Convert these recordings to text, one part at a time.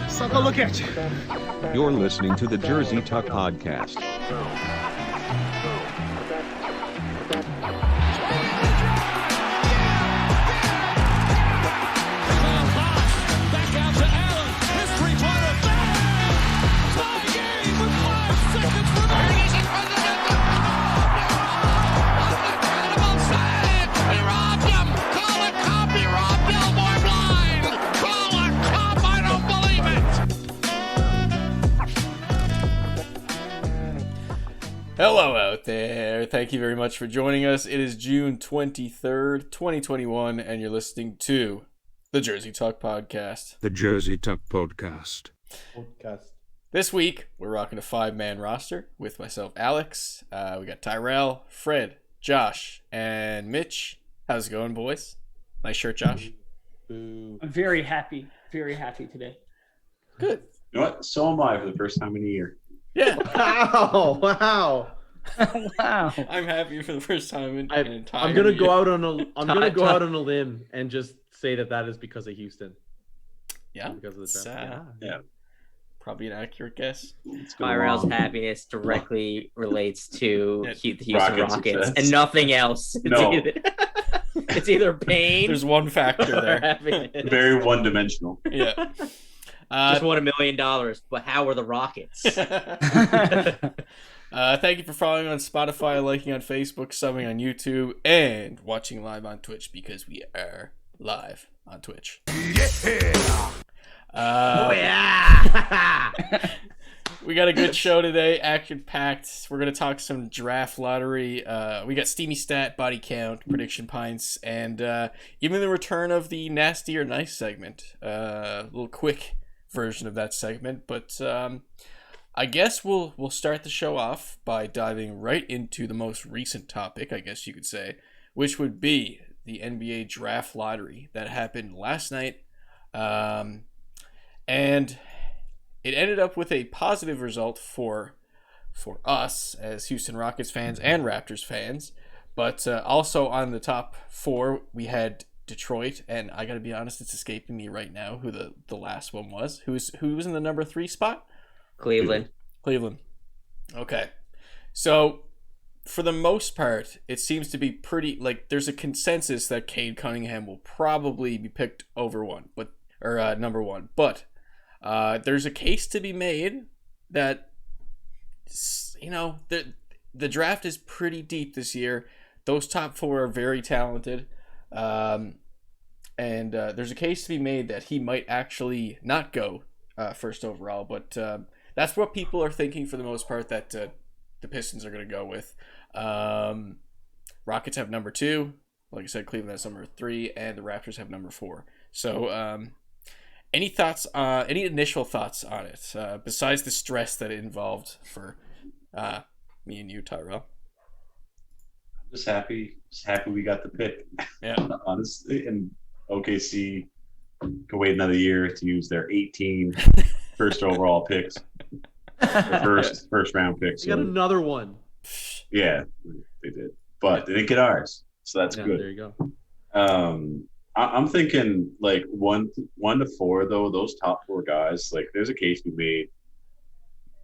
Suck a look at you. You're listening to the Jersey Tuck Podcast. Hello out there. Thank you very much for joining us. It is June 23rd, 2021, and you're listening to the Jersey Tuck Podcast. The Jersey Tuck Podcast. This week, we're rocking a 5-man roster with myself, Alex. We got Tyrell, Fred, Josh, and Mitch. How's it going, boys? Nice shirt, Josh. I'm very happy today. Good. You know what? So am I for the first time in a year. Yeah. Wow! Wow. I'm happy for the first time in an entire I'm gonna year. go out on a limb and just say that is because of Houston. Yeah. Because of the It's, draft. Yeah. Probably an accurate guess. Tyrell's happiness directly relates to Yeah. the Houston Rockets success. and nothing else. No. It's either pain There's one factor or there. happiness. Very one-dimensional. Yeah. Just won $1 million, but how are the Rockets? Thank you for following on Spotify, liking on Facebook, subbing on YouTube, and watching live on Twitch because we are live on Twitch. Oh yeah! We got a good show today, action-packed. We're going to talk some draft lottery. We got Steamy Stat, Body Count, Prediction Pints, and even the return of the Nasty or Nice segment. A little quick version of that segment, but I guess we'll start the show off by diving right into the most recent topic, I guess you could say, which would be the NBA draft lottery that happened last night. And it ended up with a positive result for us as Houston Rockets fans and Raptors fans. But also on the top 4, we had Detroit, and I gotta be honest, it's escaping me right now who the last one was. Who was in the number 3 spot? Cleveland. Okay. So for the most part, it seems to be pretty there's a consensus that Cade Cunningham will probably be picked over number 1. But there's a case to be made that the draft is pretty deep this year. Those top 4 are very talented. And there's a case to be made that he might actually not go first overall, but that's what people are thinking for the most part that the Pistons are going to go with. Rockets have number 2. Like I said, Cleveland has number 3, and the Raptors have number 4. So any thoughts, any initial thoughts on it, besides the stress that it involved for me and you, Tyrell? Just happy we got the pick. Yeah. Honestly, and OKC can wait another year to use their 18 first overall picks, their first round picks. We got another one. Yeah, they did, but they didn't get ours, so that's good. There you go. I'm thinking like 1 to 4 though. Those top 4 guys, like there's a case to be made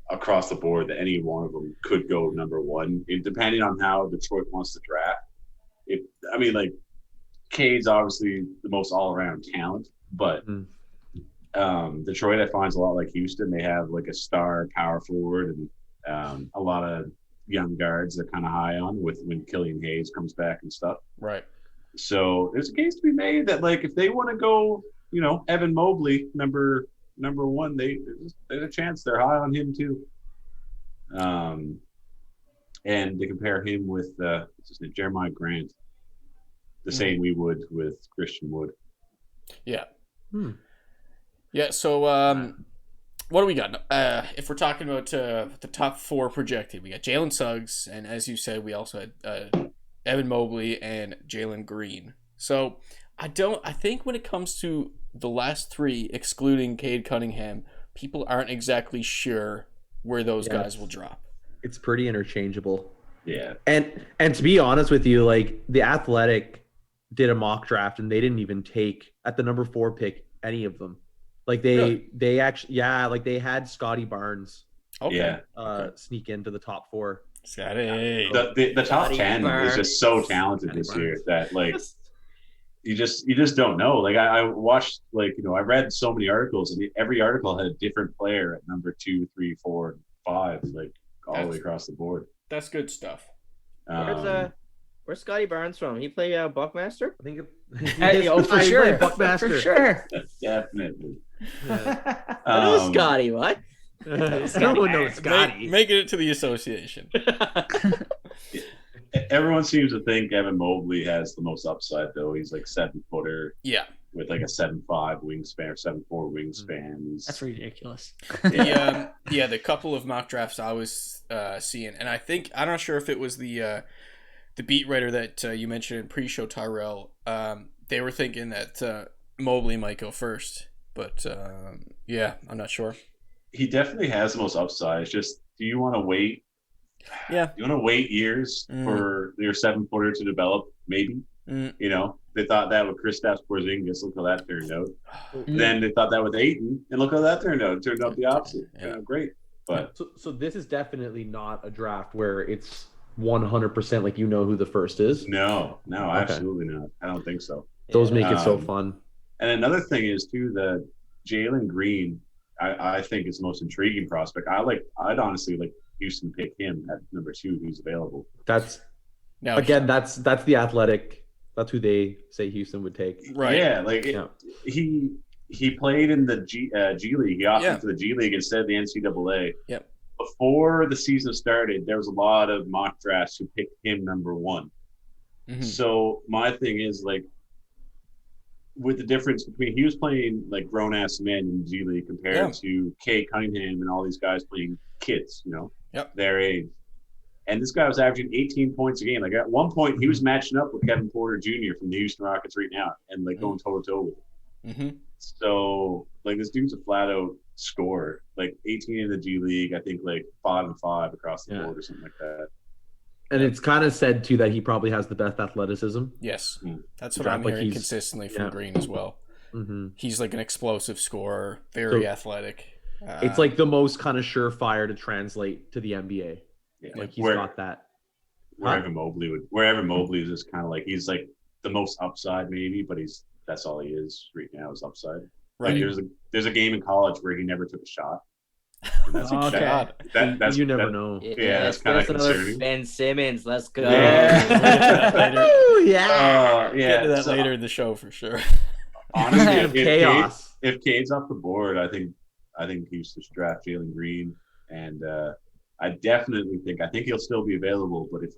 across the board that any one of them could go number 1, depending on how Detroit wants to draft. Cade's obviously the most all-around talent, but Detroit, I find, is a lot like Houston. They have like a star power forward and a lot of young guards they're kind of high on when Killian Hayes comes back and stuff. Right. So there's a case to be made that like if they want to go, Evan Mobley number 1, there's a chance they're high on him too. And they compare him with what's his name, Jeremiah Grant, the same we would with Christian Wood. Yeah. Yeah. So what do we got? If we're talking about the top 4 projected, we got Jalen Suggs, and as you said, we also had Evan Mobley and Jalen Green. So I think when it comes to the last 3, excluding Cade Cunningham, people aren't exactly sure where those guys will drop. It's pretty interchangeable. Yeah. And to be honest with you, like the Athletic did a mock draft and they didn't even take at the number 4 pick any of them. Like they actually like they had Scotty Barnes Okay. Yeah. sneak into the top 4. Scotty. The top Scotty 10 is just so talented Scotty this year Barnes. that like you just don't know. Like I watched, like, I read so many articles, and every article had a different player at number 2, 3, 4, 5, like all the way across the board. That's good stuff. Where's Scotty Barnes from? He play Buckmaster? I think For sure. Buckmaster. For sure. Definitely. Yeah. I know Scotty. What? No one knows Scotty. Making it to the association. Everyone seems to think Evan Mobley has the most upside, though. He's like 7-footer. Yeah. With like a 7'5" wingspan or 7'4" wingspan. That's ridiculous. The couple of mock drafts I was seeing, and I'm not sure if it was the beat writer that you mentioned in pre-show, Tyrell. They were thinking that Mobley might go first, but I'm not sure. He definitely has the most upside. It's just, do you want to wait? Yeah. You want to wait years for your 7-footer to develop? Maybe. They thought that with Kristaps Porzingis. Look how that turned out. Then they thought that with Ayton, and look how that turned out. It turned out the opposite. Yeah. Great. But So this is definitely not a draft where it's 100% like who the first is. no, absolutely not. I don't think so. Those make it so fun. And another thing is too, that Jalen Green, I think is the most intriguing prospect. I'd honestly like Houston pick him at number 2, who's available. That's Now, that's the Athletic. That's who they say Houston would take. right. Yeah, like he played in the G League. He opted for the G League instead of the NCAA. Yep. Before the season started, there was a lot of mock drafts who picked him number 1. Mm-hmm. So my thing is, like, with the difference between, he was playing like grown ass men in the G League compared to Kay Cunningham and all these guys playing kids, their age. And this guy was averaging 18 points a game. Like, at one point, he was matching up with Kevin Porter Jr. from the Houston Rockets right now, and like going toe to toe with him. Mm-hmm. So, like, this dude's a flat out scorer. Like, 18 in the G League, I think like 5 and 5 across the board or something like that. And it's kind of said too that he probably has the best athleticism. Yes, that's what Like I'm hearing he's- consistently from Green as well. Mm-hmm. He's like an explosive scorer, very athletic. It's like the most kind of surefire to translate to the NBA. Yeah. Like he's got that. Wherever Mobley is just kind of like, he's like the most upside maybe, but that's all he is right now, is upside. Right. Like, there's a game in college where he never took a shot. And that's Okay. You never know. Yeah, that's kind of another concerning. Ben Simmons. Let's go. Yeah. Get to that later in the show for sure. Honestly, Chaos. if Cade's off the board, I think Houston should draft Jalen Green, and I think he'll still be available. But if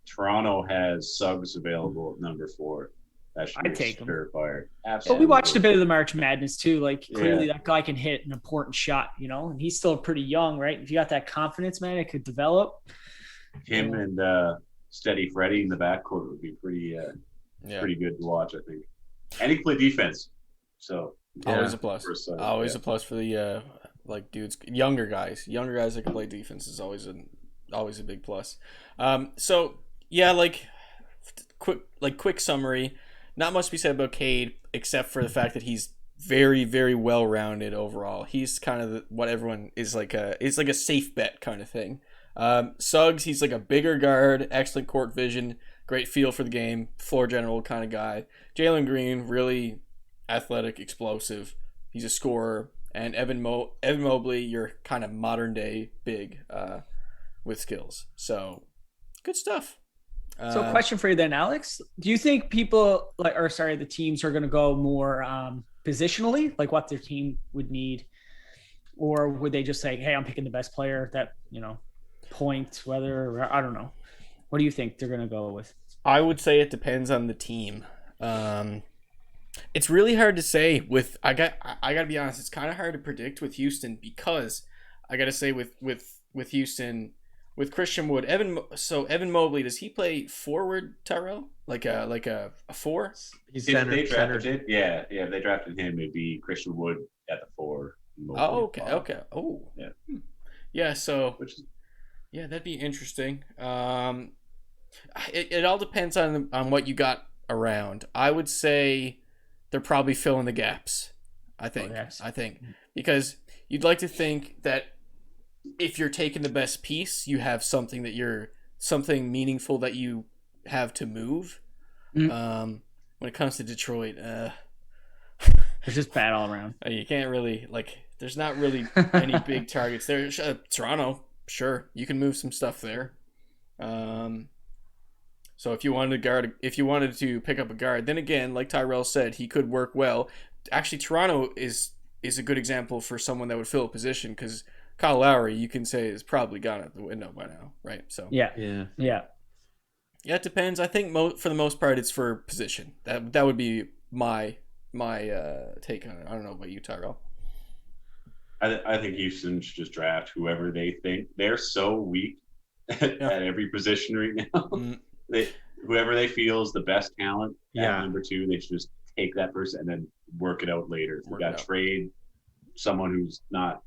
Toronto has Suggs available at number 4, that should be I'd take him. surefire. But Absolutely. we watched a bit of the March Madness too. Like, clearly that guy can hit an important shot, and he's still pretty young, right? If you got that confidence, man, it could develop. Him and Steady Freddie in the backcourt would be pretty good to watch, I think. And he can play defense, so Always a plus. Always a plus for the dudes, younger guys that can play defense is always a big plus. Quick summary. Not much to be said about Cade, except for the fact that he's very, very well rounded overall. He's kind of what everyone is like a safe bet kind of thing. Suggs, he's like a bigger guard, excellent court vision, great feel for the game, floor general kind of guy. Jalen Green, really athletic, explosive. He's a scorer. And Evan Mobley, your kind of modern day big with skills. So good stuff. So question for you then, Alex. Do you think the teams are going to go more positionally, like what their team would need? Or would they just say, hey, I'm picking the best player that, point, whether, I don't know. What do you think they're going to go with? I would say it depends on the team. It's really hard to say I gotta be honest, it's kind of hard to predict with Houston, because I gotta say with Houston, with Christian Wood, Evan Mobley, does he play forward, Tyrell? Like a 4? He's If center. they drafted if they drafted him, it'd be Christian Wood at the 4. Mobley at 5. Okay. Oh, Yeah. Yeah. So, that'd be interesting. It all depends on what you got around. I would say they're probably filling the gaps. I think. yes. I think because you'd like to think that if you're taking the best piece, you have something meaningful that you have to move. When it comes to Detroit, It's just bad all around. you can't really there's not really any big targets there. Toronto, sure, you can move some stuff there. So if you wanted to pick up a guard, then again, like Tyrell said, he could work well. Actually, Toronto is a good example for someone that would fill a position because Kyle Lowry, you can say, is probably gone out the window by now, right? So Yeah. It depends. I think for the most part, it's for position. That would be my take on it. I don't know about you, Tyrell. I think Houston should just draft whoever they think. They're so weak at every position right now. Whoever they feel is the best talent at number 2, they should just take that person and then work it out later. If we got to trade someone who's not,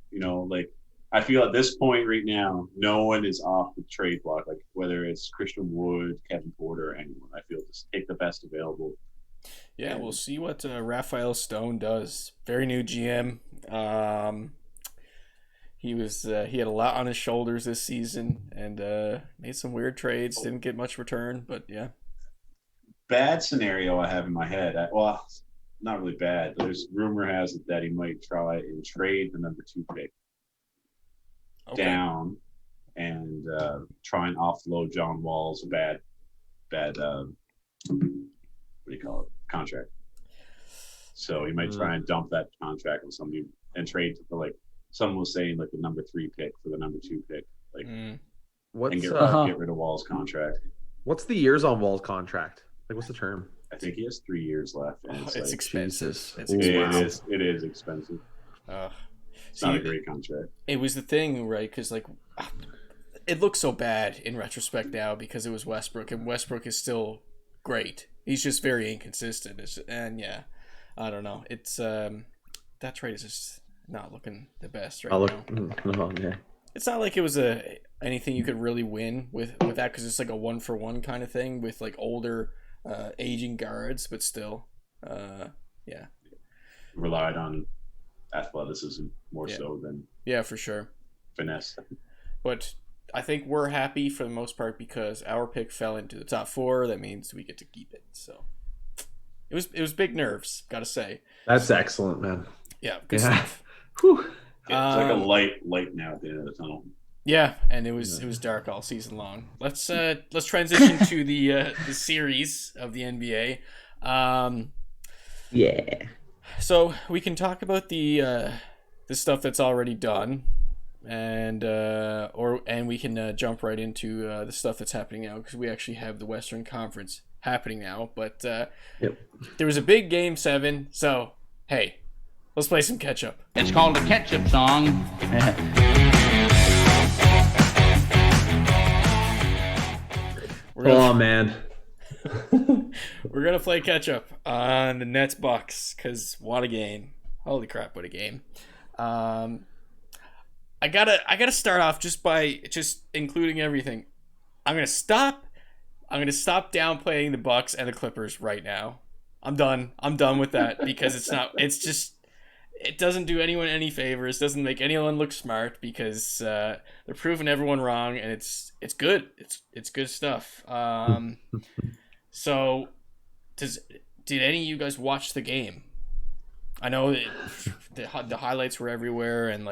I feel at this point right now, no one is off the trade block. Like whether it's Christian Wood, Kevin Porter, or anyone, I feel just take the best available. Yeah, we'll see what Raphael Stone does. Very new GM. He had a lot on his shoulders this season and made some weird trades. Didn't get much return, but yeah. Bad scenario I have in my head. Not really bad. There's rumor has it that he might try and trade the number 2 pick down and try and offload John Wall's bad what do you call it, contract. So he might try and dump that contract on somebody and trade for someone was saying the number 3 pick for the number 2 pick, and get rid of Wall's contract. What's the years on Wall's contract? What's the term? I think he has 3 years left. And it's expensive. Jesus. It is expensive. It's not a great contract. It was the thing, right? Because it looks so bad in retrospect now because it was Westbrook, and Westbrook is still great. He's just very inconsistent, and I don't know. It's that trade is just not looking the best right now. It's not like it was anything you could really win with that because it's a 1-for-1 kind of thing with older aging guards, but still, relied on athleticism more so than for sure finesse. But I think we're happy for the most part because our pick fell into the top 4. That means we get to keep it. So it was big nerves, gotta say. That's excellent, man. Yeah, good stuff. Whew. It's like a light now at the end of the tunnel. Yeah, and it was dark all season long. Let's transition to the series of the NBA. So we can talk about the stuff that's already done, and we can jump right into the stuff that's happening now because we actually have the Western Conference happening now. But there was a big Game 7, so hey, let's play some catch up. It's called a catch-up song. Hold on, man. We're gonna play catch up on the Nets Bucks because what a game! Holy crap, what a game! I gotta start off by including everything. I'm gonna stop downplaying the Bucks and the Clippers right now. I'm done with that because it doesn't do anyone any favors. Doesn't make anyone look smart because they're proving everyone wrong, and it's good. It's good stuff. So, did any of you guys watch the game? I know the highlights were everywhere, and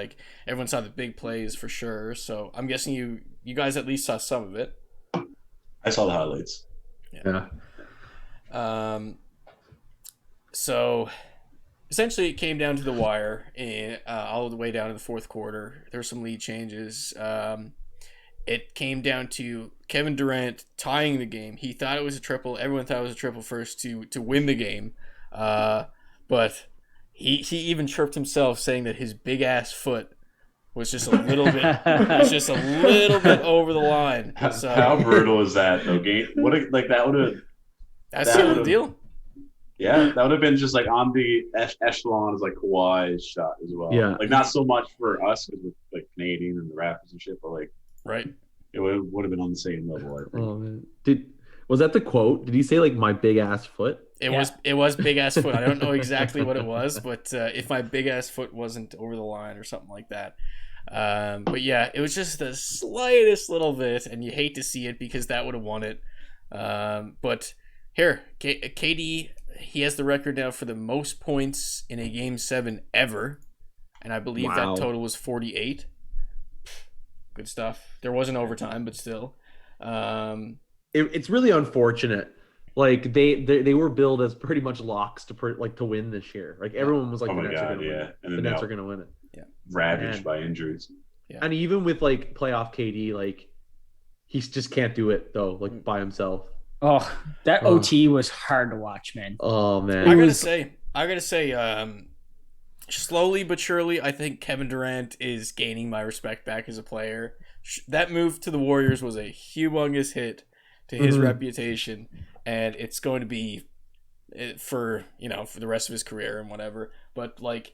everyone saw the big plays for sure. So I'm guessing you guys at least saw some of it. I saw the highlights. Yeah. So essentially, it came down to the wire, all the way down to the fourth quarter. There were some lead changes. It came down to Kevin Durant tying the game. He thought it was a triple. Everyone thought it was a triple first to win the game. But he even chirped himself, saying that his big ass foot was just a little bit over the line. So, how brutal is that though? That would have. That's the deal. Yeah, that would have been just on the echelon as Kawhi's shot as well. Yeah, not so much for us because we're Canadian and the Raptors and shit, but right. It would have been on the same level. I think. Oh man, Was that the quote? Did he say like my big ass foot? It was big ass foot. I don't know exactly what it was, but if my big ass foot wasn't over the line or something like that. But yeah, it was just the slightest little bit, and you hate to see it because that would have won it. But here, KD, he has the record now for the most points in a Game 7 ever, and I believe Wow. that total was 48. Good stuff. There was an overtime, but still. It's really unfortunate. Like they were billed as pretty much locks to win this year. Like everyone was like, Oh the my Nets are God, gonna win yeah. it. And The then Nets now are gonna win it. ravaged Man. by injuries. Yeah. And even with like playoff KD, like he just can't do it though, like by himself. Oh, that Oh. OT was hard to watch, man. Oh man. I gotta say, slowly but surely, I think Kevin Durant is gaining my respect back as a player. That move to the Warriors was a humongous hit to his reputation, and it's going to be for the rest of his career and whatever. But like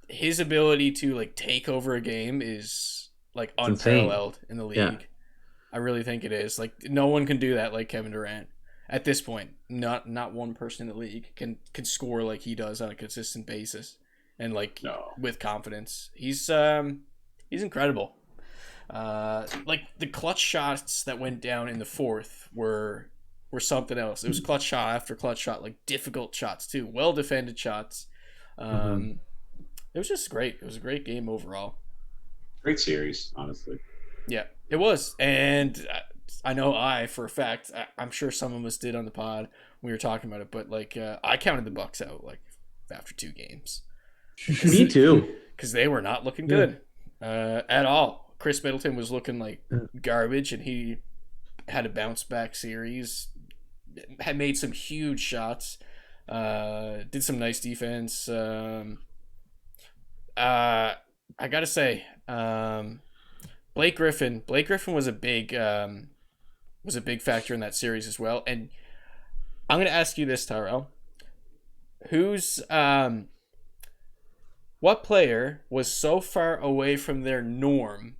his ability to like take over a game is like unparalleled in the league. Yeah. I really think it is. Like no one can do that like Kevin Durant at this point. Not one person in the league can score like he does on a consistent basis and like with confidence. He's incredible. Like the clutch shots that went down in the fourth were something else. It was clutch shot after clutch shot, like difficult shots too, well defended shots. It was just great. It was a great game overall. Great series, honestly. Yeah, it was, and I know for a fact, I'm sure some of us did on the pod when we were talking about it, but like I counted the Bucks out like after 2 games. Me too. Because they were not looking good at all. Chris Middleton was looking like garbage, and he had a bounce back series. Had made some huge shots. Did some nice defense. I gotta say, Blake Griffin was a big factor in that series as well. And I'm gonna ask you this, Tyrell. What player was so far away from their norm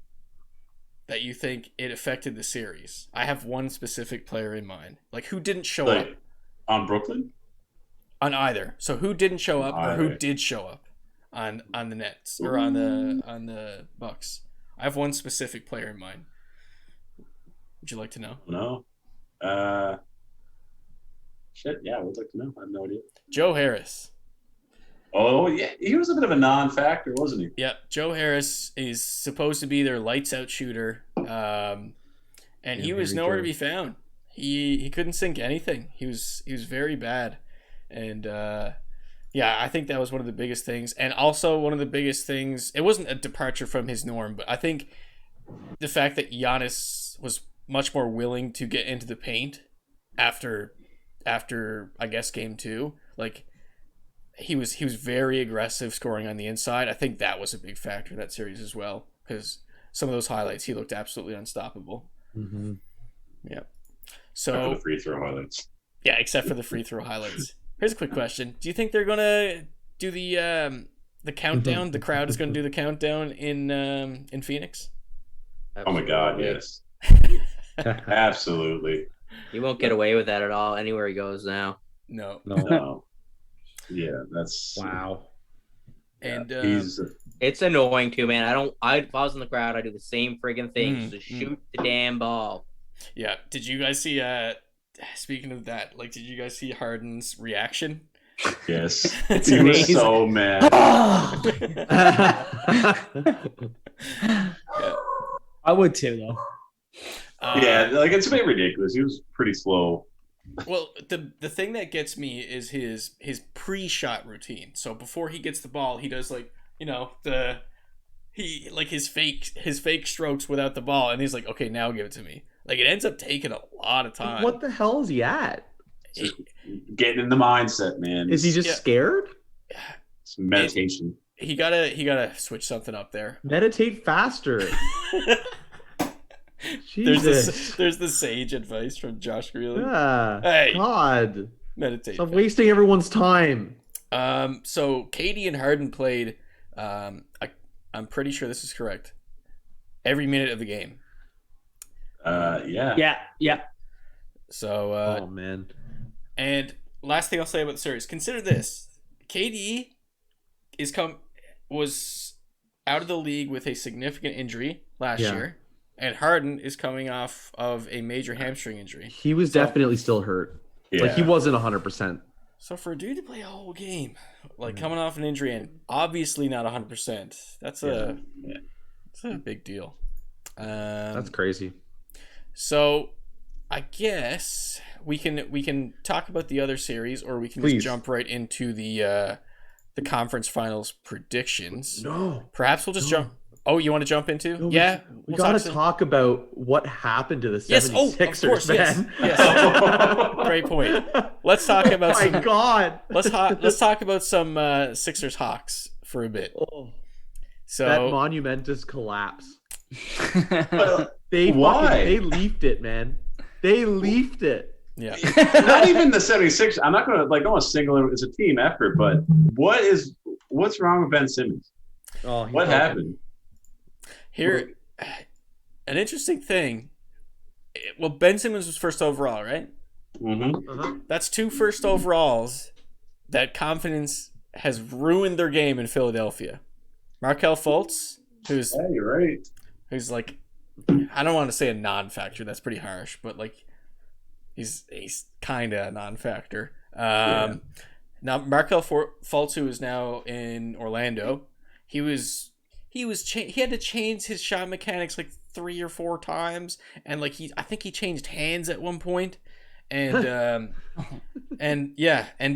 that you think it affected the series? I have one specific player in mind. Like who didn't show up on Brooklyn? On either. So who didn't show up or who did show up on the Nets or on the Bucks? I have one specific player in mind. Would you like to know? No. Shit, yeah, I would like to know. I have no idea. Joe Harris. Oh, yeah. He was a bit of a non-factor, wasn't he? Yeah, Joe Harris is supposed to be their lights-out shooter, and he was nowhere to be found. He couldn't sink anything. He was very bad, and yeah, I think that was one of the biggest things. And also one of the biggest things, it wasn't a departure from his norm, but I think the fact that Giannis was much more willing to get into the paint after I guess game 2, like. He was very aggressive scoring on the inside. I think that was a big factor in that series as well because some of those highlights he looked absolutely unstoppable. Mm-hmm. Yeah. Except for So the free throw highlights. Yeah, except for the free throw highlights. Here's a quick question: do you think they're gonna do the countdown? The crowd is gonna do the countdown in Phoenix. Oh my God, yes. Absolutely. He won't get away with that at all anywhere he goes now. No. Yeah, that's wow. And it's annoying too, man. If I was in the crowd, I'd do the same friggin' thing. Just shoot the damn ball. Yeah. Did you guys see? Speaking of that, like, did you guys see Harden's reaction? Yes. It's he was amazing. so mad. I would too, though. Yeah, like it's a bit ridiculous. He was pretty slow. Well, the thing that gets me is his pre-shot routine. So before he gets the ball, he does like his fake strokes without the ball, and he's like, okay, now give it to me. Like it ends up taking a lot of time. What the hell is he at? Getting in the mindset, man. Is he just scared? It's meditation. He gotta switch something up there. Meditate faster. There's the sage advice from Josh Greeley. Yeah. Hey, God. meditate. Stop wasting everyone's time. So Katie and Harden played. I'm pretty sure this is correct. Every minute of the game. Yeah. Yeah. So, Oh man. and last thing I'll say about the series: consider this: KD was out of the league with a significant injury last year, and Harden is coming off of a major hamstring injury. He was definitely still hurt. Yeah. Like he wasn't 100%. So for a dude to play a whole game, like coming off an injury and obviously not 100%, that's a big deal. That's crazy. So I guess we can talk about the other series, or we can just jump right into the conference finals predictions. No. Perhaps we'll just jump. Oh, you want to jump into? No, Yeah. We got to talk about what happened to the 76ers, of course, man. Yes. Great point. Let's talk about my God. Let's talk about some Sixers Hawks for a bit. Oh, so that monumentous collapse. Why? They leafed it, man. They leafed it. Yeah. Not even the 76ers. I'm not going to don't want to single it as a team effort, but what's wrong with Ben Simmons? Oh, What happened? Here, an interesting thing. Well, Ben Simmons was first overall, right? Mm-hmm. That's 2 first overalls. That confidence has ruined their game in Philadelphia. Markelle Fultz, who's you're right. Who's like, I don't want to say a non-factor. That's pretty harsh, but like, he's kind of a non-factor. Now Markelle Fultz, who is now in Orlando, he had to change his shot mechanics like 3 or 4 times, and like I think he changed hands at one point, and and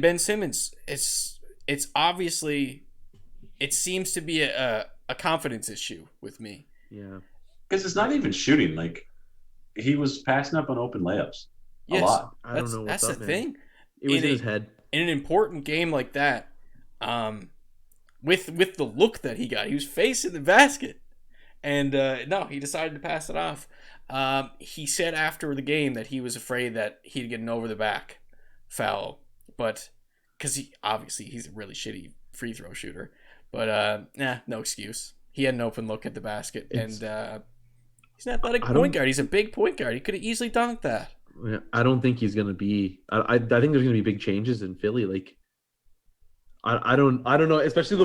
Ben Simmons, it's obviously, it seems to be a confidence issue with me. Yeah, because it's not even shooting. Like he was passing up on open layups a Yes, lot. I don't know what's that's up, the man. thing. It was in his head. In an important game like that, with the look that he got, he was facing the basket, and no, he decided to pass it off. He said after the game that he was afraid that he'd get an over the back foul, but because he's a really shitty free throw shooter, but no excuse. He had an open look at the basket, and he's an athletic point guard. He's a big point guard. He could have easily dunked that. I don't think he's gonna be. I think there's gonna be big changes in Philly. Like, I don't know, especially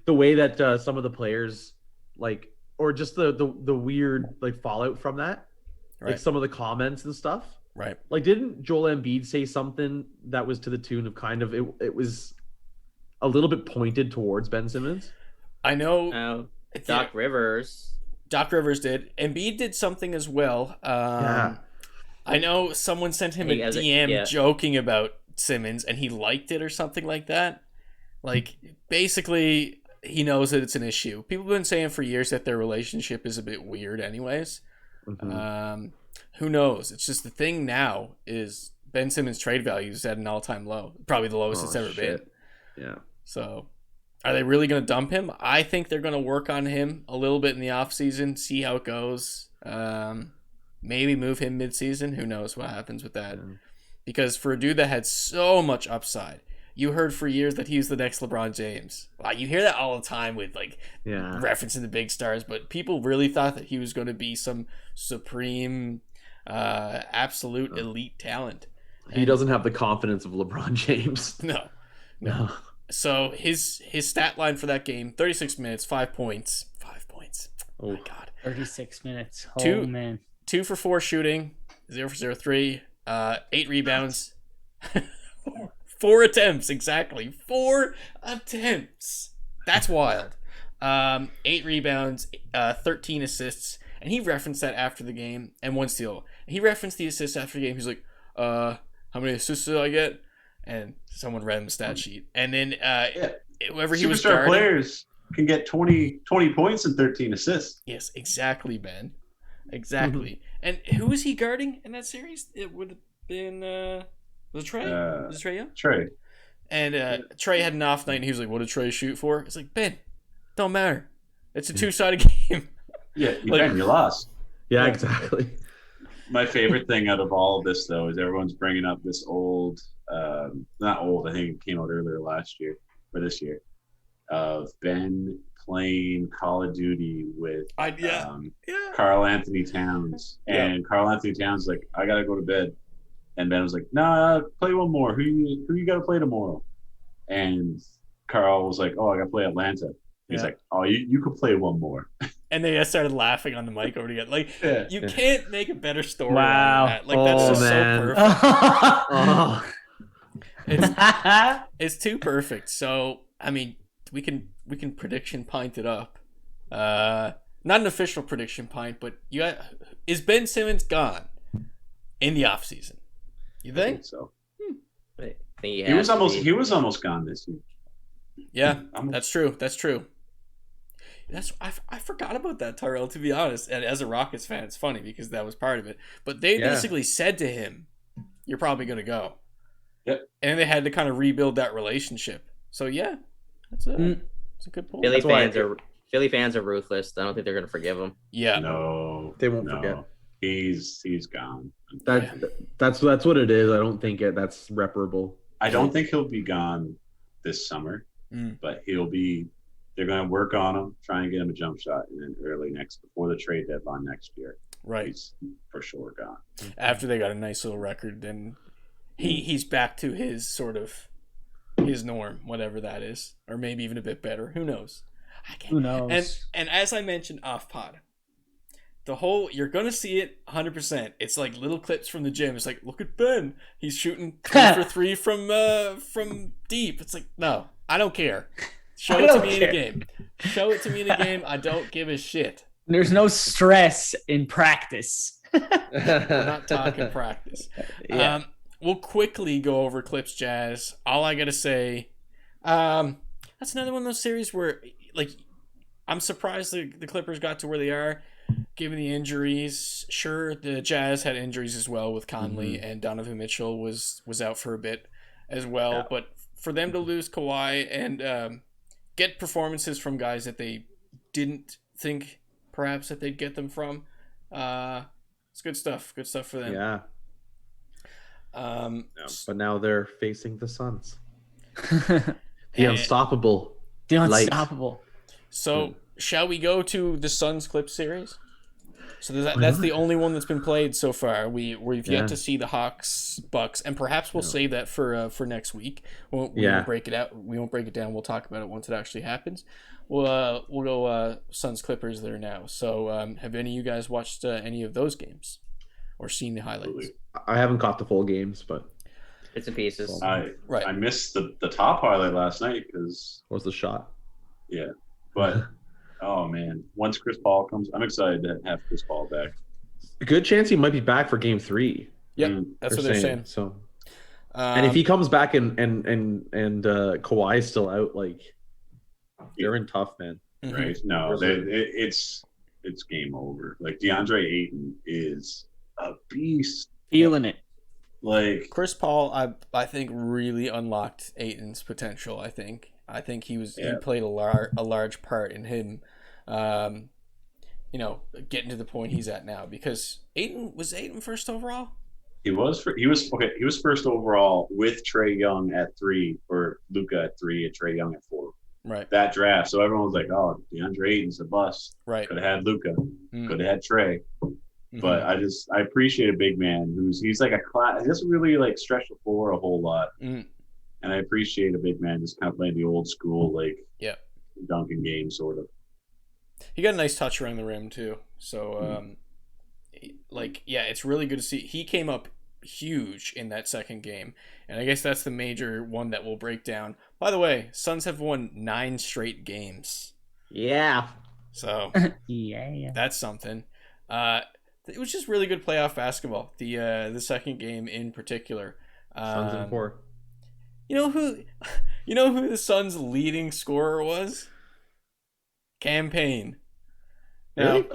the way that some of the players, like, or just the weird like fallout from that, Right. like some of the comments and stuff. Right. Like, didn't Joel Embiid say something that was to the tune of kind of it was a little bit pointed towards Ben Simmons? I know. Doc Rivers did. Embiid did something as well. I know someone sent him a DM joking about Simmons, and he liked it or something like that. Like, basically, he knows that it's an issue. People have been saying for years that their relationship is a bit weird anyways. Mm-hmm. Who knows? It's just the thing now is Ben Simmons' trade value is at an all-time low. Probably the lowest it's ever been. Yeah. So, are they really going to dump him? I think they're going to work on him a little bit in the offseason, see how it goes. Maybe move him mid-season. Who knows what happens with that? Yeah. Because for a dude that had so much upside, you heard for years that he was the next LeBron James. You hear that all the time with referencing the big stars, but people really thought that he was going to be some supreme, absolute elite talent. He doesn't have the confidence of LeBron James. No. So his stat line for that game: 36 minutes, 5 points. 5 points. Oh my God. 36 minutes. Man. 2 for 4 shooting, 0 for 3, 8 rebounds, 4 attempts, exactly. 4 attempts. That's wild. 8 rebounds, 13 assists, and he referenced that after the game, and 1 steal. He referenced the assists after the game. He's like, how many assists did I get? And someone read him the stat sheet. And then whoever he was guarding, players can get 20 points and 13 assists. Yes, exactly, Ben. Exactly. And who was he guarding in that series? It would have been was it Trey? Was it Trey Young? Trey. And Trey had an off night, and he was like, "What did Trey shoot for?" It's like, Ben, don't matter. It's a 2-sided game. Yeah, you lost. Yeah, exactly. My favorite thing out of all of this, though, is everyone's bringing up this old, not old, I think it came out earlier last year, or this year, of Ben playing Call of Duty with Karl Anthony Towns. And Karl Anthony Towns like, I got to go to bed. And Ben was like, "Nah, play one more. Who you got to play tomorrow?" And Carl was like, "Oh, I got to play Atlanta." He's like, "Oh, you could play one more." And they just started laughing on the mic over together. Like, Yeah. you can't make a better story Wow. than that. Like, that's just man. so perfect. Oh, It's too perfect. So, I mean, we can prediction pint it up. Not an official prediction pint, but is Ben Simmons gone in the offseason? You I think? think so. I think He was almost gone this year. Yeah, Almost. that's true. That's true. I forgot about that, Tyrell, to be honest. And as a Rockets fan, it's funny because that was part of it. But they basically said to him, "You're probably going to go." Yep. And they had to kind of rebuild that relationship. So yeah, that's a good point. Philly fans are ruthless. I don't think they're gonna forgive him. Yeah. No, They won't forget. He's gone. that's what it is. I don't think that's reparable. I don't think he'll be gone this summer, but they're going to work on him, try and get him a jump shot, and then before the trade deadline next year, Right. he's for sure gone. After they got a nice little record, then he's back to his sort of his norm, whatever that is, or maybe even a bit better. Who knows? Who knows? And as I mentioned off pod, you're gonna see it 100%. It's like little clips from the gym. It's like, look at Ben, he's shooting 3 for 3 from deep. It's like, no, I don't care. Show it to me in a game. Show it to me in a game. I don't give a shit. There's no stress in practice. We're not talking practice. Yeah. We'll quickly go over Clips Jazz. All I gotta say, that's another one of those series where, like, I'm surprised the Clippers got to where they are, given the injuries. Sure, the Jazz had injuries as well with Conley, and Donovan Mitchell was out for a bit as well. Yeah. But for them to lose Kawhi and get performances from guys that they didn't think perhaps that they'd get them from, it's good stuff. Good stuff for them. Yeah. But now they're facing the Suns. The unstoppable. The light. unstoppable. So, shall we go to the Suns Clip series? So that's the only one that's been played so far. We've yet to see the Hawks Bucks, and perhaps we'll save that for next week. We won't break it out. We won't break it down. We'll talk about it once it actually happens. We'll go Suns Clippers there now. So have any of you guys watched any of those games or seen the highlights? I haven't caught the full games, but Bits and pieces. I Right. missed the top highlight last night because what was the shot? but oh man, once Chris Paul comes, I'm excited to have Chris Paul back. Good chance he might be back for Game 3. Yep, that's what they're saying. So, and if he comes back and Kawhi is still out, like they're in tough, man. Right? No, it's game over. Like DeAndre Ayton is a beast. Feeling it. Like Chris Paul, I think really unlocked Ayton's potential. I think he played a large part in him, getting to the point he's at now. Because Ayton first overall. he was first overall with Trae Young at 3, or Luka at 3, and Trae Young at 4. Right. That draft, so everyone was like, "Oh, DeAndre Ayton's a bust." Right. Could have had Luka. Mm. Could have had Trae. Mhm. But I appreciate a big man he's like a class. He doesn't really like stretch the floor a whole lot, and I appreciate a big man just kind of playing the old school dunking game sort of. He got a nice touch around the rim too. So it's really good to see. He came up huge in that second game, and I guess that's the major one that we'll break down. By the way, Suns have won 9 straight games. Yeah. So Yeah. that's something. It was just really good playoff basketball. The second game in particular. Suns in 4. You know who the Suns' leading scorer was? Campaign. Now, Really?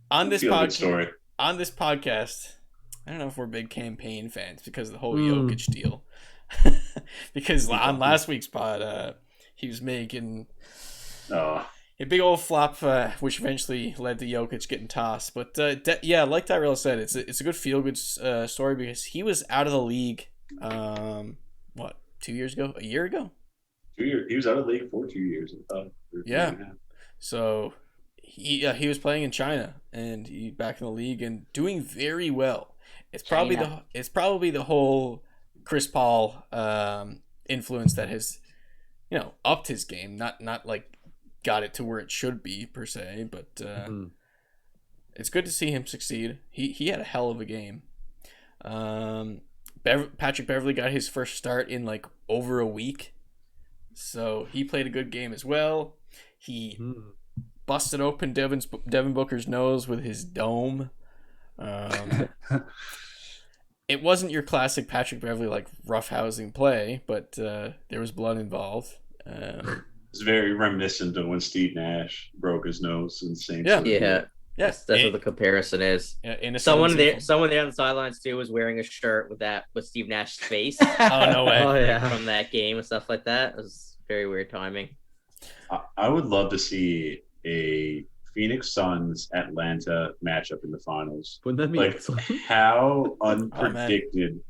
on this Feel good story. podcast, I don't know if we're big Campaign fans because of the whole Jokic deal. Because on last week's pod, he was making a big old flop, which eventually led to Jokic getting tossed. But like Tyrell said, it's a good feel-good story because he was out of the league. 2 years ago? A year ago? 2 years. He was out of the league for 2 years. Yeah. So he was playing in China and he back in the league and doing very well. it's probably the whole Chris Paul influence that has, upped his game. Not like got it to where it should be per se, but it's good to see him succeed. He had a hell of a game. Patrick Beverley got his first start in like over a week, so he played a good game as well. He busted open Devin Booker's nose with his dome. It wasn't your classic Patrick Beverley like roughhousing play, but there was blood involved. It's very reminiscent of when Steve Nash broke his nose in the same. Yeah. Yes, that's what the comparison is. Someone there on the sidelines too was wearing a shirt with Steve Nash's face. Oh no way! Oh yeah, from that game and stuff like that. It was very weird timing. I would love to see a Phoenix Suns Atlanta matchup in the finals. Wouldn't that be excellent? How unpredicted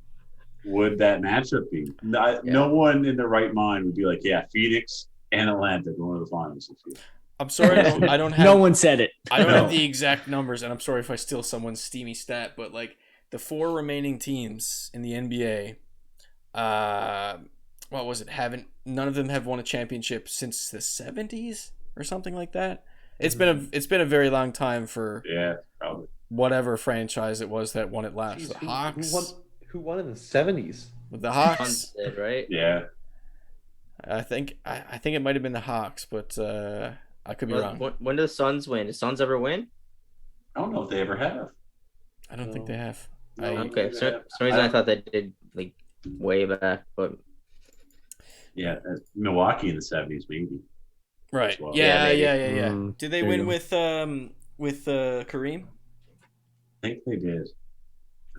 would that matchup be? No one in their right mind would be like, yeah, Phoenix and Atlanta going to the finals this year. I'm sorry, I don't have. No one said it. I don't have the exact numbers, and I'm sorry if I steal someone's steamy stat, but like the 4 remaining teams in the NBA, what was it? None of them have won a championship since the 70s or something like that. It's been a very long time for probably whatever franchise it was that won it last. Jeez, the Hawks. Who won in the 70s? With the Hawks, Suns did, right? Yeah. I think it might have been the Hawks, but I could be wrong. When do the Suns win? Do Suns ever win? I don't know if they ever have. I don't think they have. Okay, so some reason I thought they did like way back, but yeah, Milwaukee in the 70s maybe. Right. Well. Yeah. Did they there win you with Kareem? I think they did.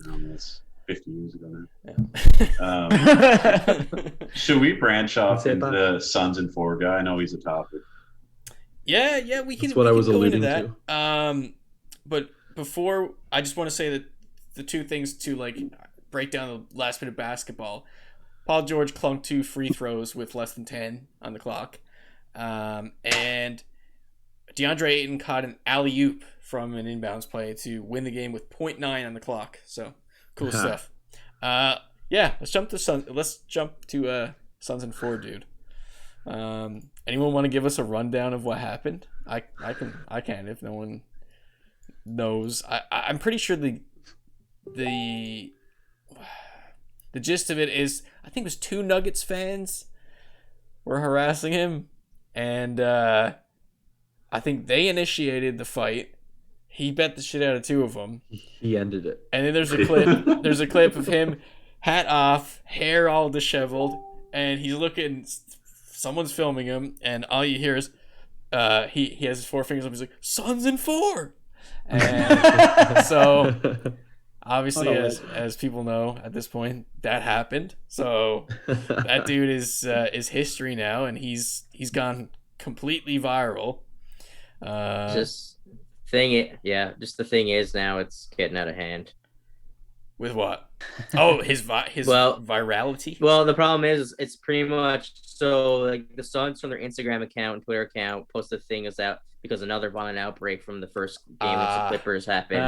That's 50 years ago now. Yeah. Should we branch off into the Suns and 4 guy? I know he's a topic. Yeah, we can. That's what I was go alluding into that. But before, I just want to say that the two things to like break down the last bit of basketball. Paul George clunked 2 free throws with less than 10 on the clock, and DeAndre Ayton caught an alley-oop from an inbounds play to win the game with 0.9 on the clock. So cool stuff. Let's jump to Suns and 4, dude. Anyone want to give us a rundown of what happened? I can if no one knows. I'm pretty sure the gist of it is I think it was 2 Nuggets fans were harassing him, and I think they initiated the fight. He bet the shit out of 2 of them. He ended it. And then there's a clip. There's a clip of him, hat off, hair all disheveled, and he's looking. Someone's filming him, and all you hear is he has his 4 fingers up. He's like, Suns and 4. And so obviously, as people know at this point, that happened. So that dude is history now, and he's gone completely viral. Just the thing is now it's getting out of hand. With what? Oh, his virality. Well, the problem is it's pretty much so like the Suns from their Instagram account and Twitter account posted things out because another violent outbreak from the first game against the Clippers happened,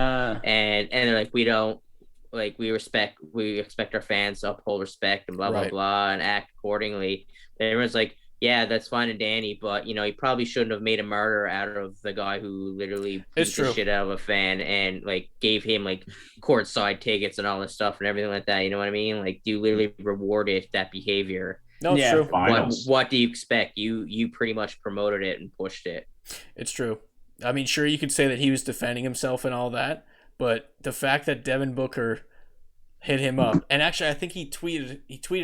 and they're like, we expect our fans to uphold respect and blah blah blah and act accordingly. And everyone's like, yeah, that's fine and dandy, but you probably shouldn't have made a martyr out of the guy who literally beat the shit out of a fan and like gave him like courtside tickets and all this stuff and everything like that. You know what I mean? Like, you literally rewarded that behavior. No, it's true. What do you expect? You pretty much promoted it and pushed it. It's true. I mean, sure, you could say that he was defending himself and all that, but the fact that Devin Booker hit him up, and actually, I think he tweeted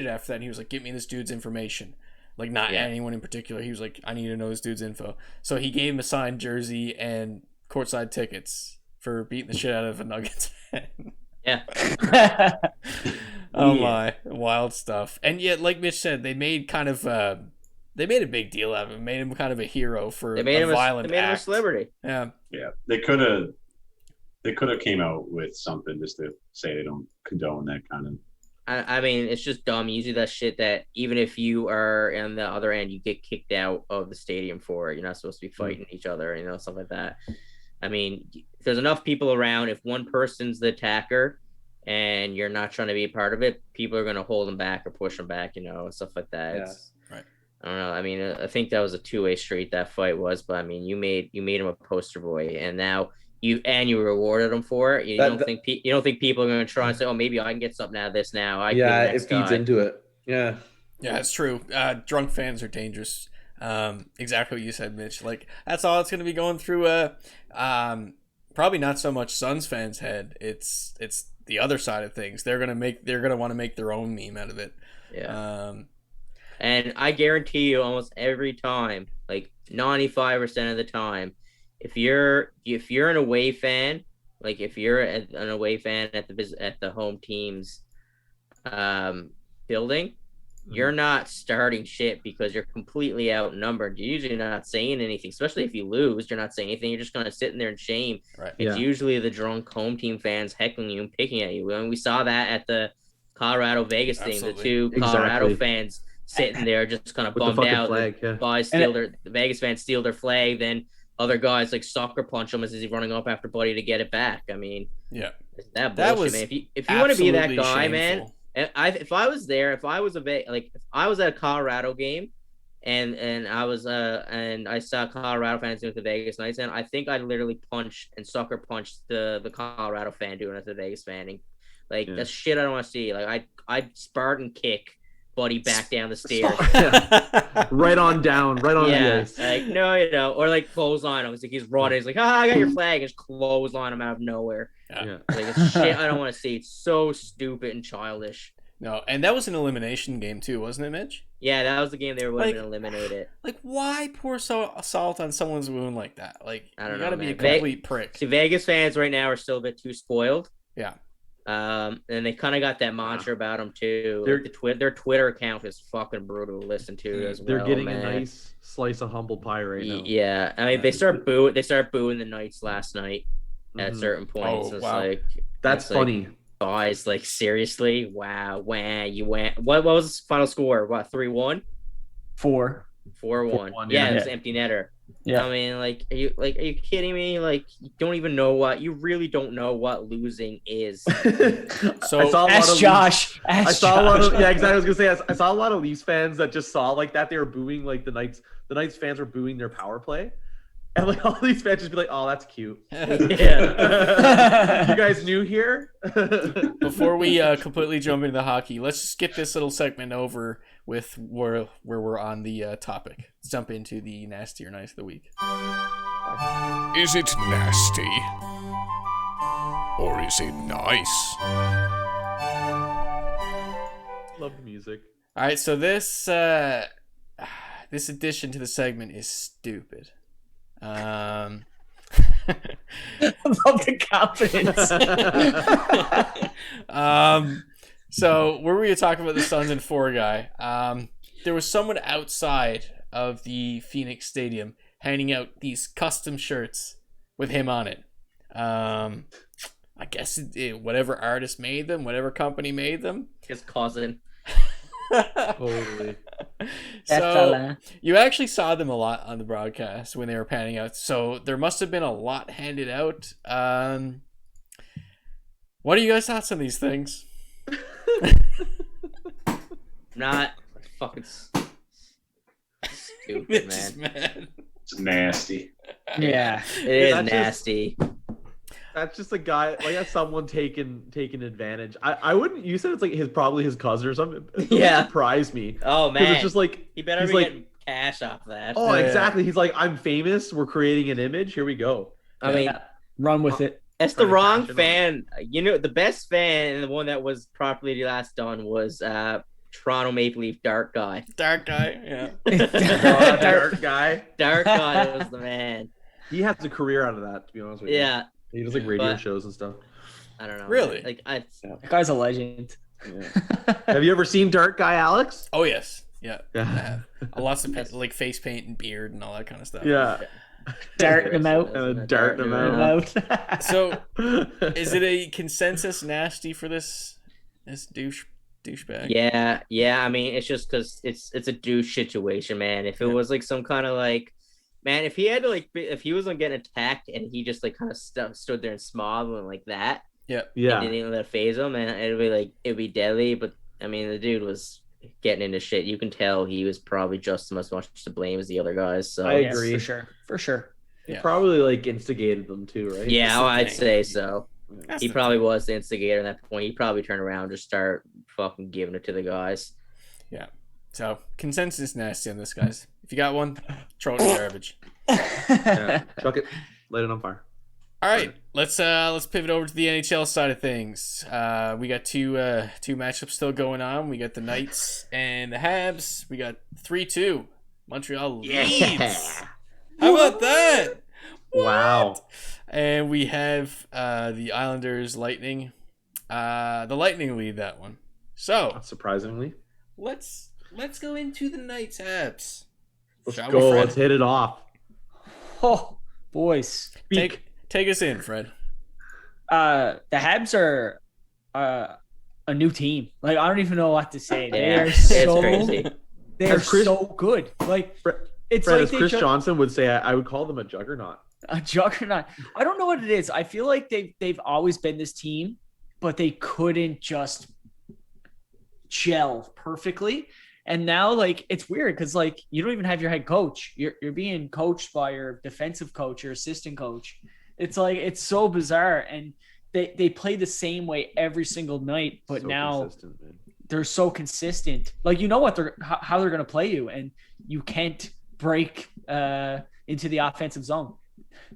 after that, and he was like, "Get me this dude's information." Like, not anyone in particular. He was like, I need to know this dude's info. So he gave him a signed jersey and courtside tickets for beating the shit out of a Nuggets fan. Yeah. Oh my, wild stuff. And yet, like Mitch said, they made a big deal out of him. Made him kind of a hero for a violent act. They made him a celebrity. Yeah. Yeah. They could have came out with something just to say they don't condone that kind of. I mean, it's just dumb. Usually that shit that even if you are on the other end, you get kicked out of the stadium for it. You're not supposed to be fighting each other, stuff like that. I mean, if there's enough people around, if one person's the attacker, and you're not trying to be a part of it, people are going to hold them back or push them back, stuff like that. Yeah. Right. I don't know. I mean, I think that was a two-way street, that fight was, but I mean, you made him a poster boy, and now you rewarded him for it. You don't think people are going to try and say, oh, maybe I can get something out of this now. It feeds into it. Yeah. Yeah, it's true. Drunk fans are dangerous. Exactly what you said, Mitch. Like, that's all it's going to be going through. Probably not so much Suns fans' head. It's the other side of things. They're gonna want to make their own meme out of it. Yeah. And I guarantee you, almost every time, like 95% of the time, if you're an away fan, like if you're an away fan at the home team's building, you're not starting shit because you're completely outnumbered. You're usually not saying anything, especially if you lose. You're not saying anything. You're just kind of sitting there in shame. Right. It's usually the drunk home team fans heckling you and picking at you. And we saw that at the Colorado Vegas thing. The two Colorado fans sitting there just kind of bummed out. Flag, the Vegas fans steal their flag. Then other guys like sucker punch him as he's running up after Buddy to get it back. I mean, that bullshit, was man. If you want to be that guy, shameful. man. And if I was there, if I was if I was at a Colorado game, and I was and I saw Colorado fans doing it the Vegas Knights, and I think I'd literally punch and sucker punch the Colorado fan doing it to the Vegas fan. Like that's shit I don't want to see. Like I'd Spartan kick Buddy back down the stairs. right on the ice. Like no, or like clothesline him. It's like he's running. He's like, I got your flag. Just clothesline him out of nowhere. Yeah. Like it's shit I don't want to see. It's so stupid and childish. No, and that was an elimination game too, wasn't it, Mitch? Yeah, that was the game they were going to eliminate it. Like, why pour salt on someone's wound like that? Like, I don't know. You gotta man. be a complete prick. See, Vegas fans right now are still a bit too spoiled. Yeah. And they kind of got that mantra about them too. Like their Twitter account is fucking brutal to listen to as well. They're getting a nice slice of humble pie right now. Yeah, I mean they start booing the Knights last night at certain points. Oh, it's wow. like that's funny. Like, guys, like seriously, wow, you went. What was the final score? What 3-1? 4-1. 4-1. Yeah, it was empty netter. Yeah. I mean, are you kidding me? Like, you really don't know what losing is. So I saw ask Josh. I saw a lot of exactly. I was gonna say I saw a lot of Leafs fans that just saw like that. They were booing like the Knights. The Knights fans were booing their power play, and like all these fans just be like, "Oh, that's cute." Yeah. You guys new here? Before we completely jump into the hockey, let's just skip this little segment over with where we're on the topic. Let's jump into the nasty or nice of the week. Is it nasty? Or is it nice? Love the music. All right, so this addition to the segment is stupid. I love the confidence. So where were we talking about the Suns and 4 guy? There was someone outside of the Phoenix Stadium handing out these custom shirts with him on it. I guess whatever artist made them, whatever company made them. His cousin. Totally. So you actually saw them a lot on the broadcast when they were panning out. So there must have been a lot handed out. What are you guys' thoughts on these things? Not fucking stupid, man. It's nasty. Yeah. It is That's nasty. That's just a guy like that's someone taking advantage. I wouldn't. You said it's like probably his cousin or something. It Yeah. surprised me. Oh man, It's just like he better be getting cash off that. Oh, exactly. He's like, I'm famous. We're creating an image. Here we go. I mean, run with it. That's the wrong fan. The best fan and the one that was properly last done was Toronto Maple Leaf Dark Guy. Dark Guy, yeah. Dark guy. Dark Guy was the man. He has a career out of that, to be honest with you. Yeah. He does like radio shows and stuff. I don't know. Really? Like That guy's a legend. Yeah. Have you ever seen Dark Guy, Alex? Oh yes, yeah. Yeah. Lots of like face paint and beard and all that kind of stuff. Yeah. Darting him out. Darting him out. So, is it a consensus nasty for this douchebag? Yeah. I mean, it's just because it's a douche situation, man. If it was like some kind of like, man, if he had to like, if he was getting attacked and he just like kind of stood there and smiled and like that, Yeah. He didn't even let it phase him, and it'd be deadly. But I mean, the dude was getting into shit. You can tell he was probably just as much to blame as the other guys. So I agree. For sure. He probably like instigated them too, right? Yeah, I'd say so. That's He the probably was the instigator at that point. He probably turned around and just start fucking giving it to the guys. Yeah. So consensus nasty on this, guys. If you got one, throw it in the garbage. Yeah. Chuck it, light it on fire. All right, let's pivot over to the NHL side of things. We got two matchups still going on. We got the Knights and the Habs. We got 3-2. Montreal leads. How about that? Wow. And we have the Islanders Lightning. The Lightning lead that one. So Not surprisingly. let's go into the Knights Habs. Let's Shall we, go. Fred? Let's hit it off. Oh, boys. Take us in, Fred. The Habs are a new team. Like, I don't even know what to say. Yeah, They are it's crazy. they are As Chris- so good. Like, it's Fred, like as Chris Johnson would say, I would call them a juggernaut. a juggernaut. I don't know what it is. I feel like they've always been this team, but they couldn't just gel perfectly. And now, like, it's weird because, like, you don't even have your head coach. You're being coached by your defensive coach, your assistant coach. It's like, it's so bizarre. And they play the same way every single night, but So now consistent, man. they're so consistent. Like, you know what how they're going to play you, and you can't break into the offensive zone.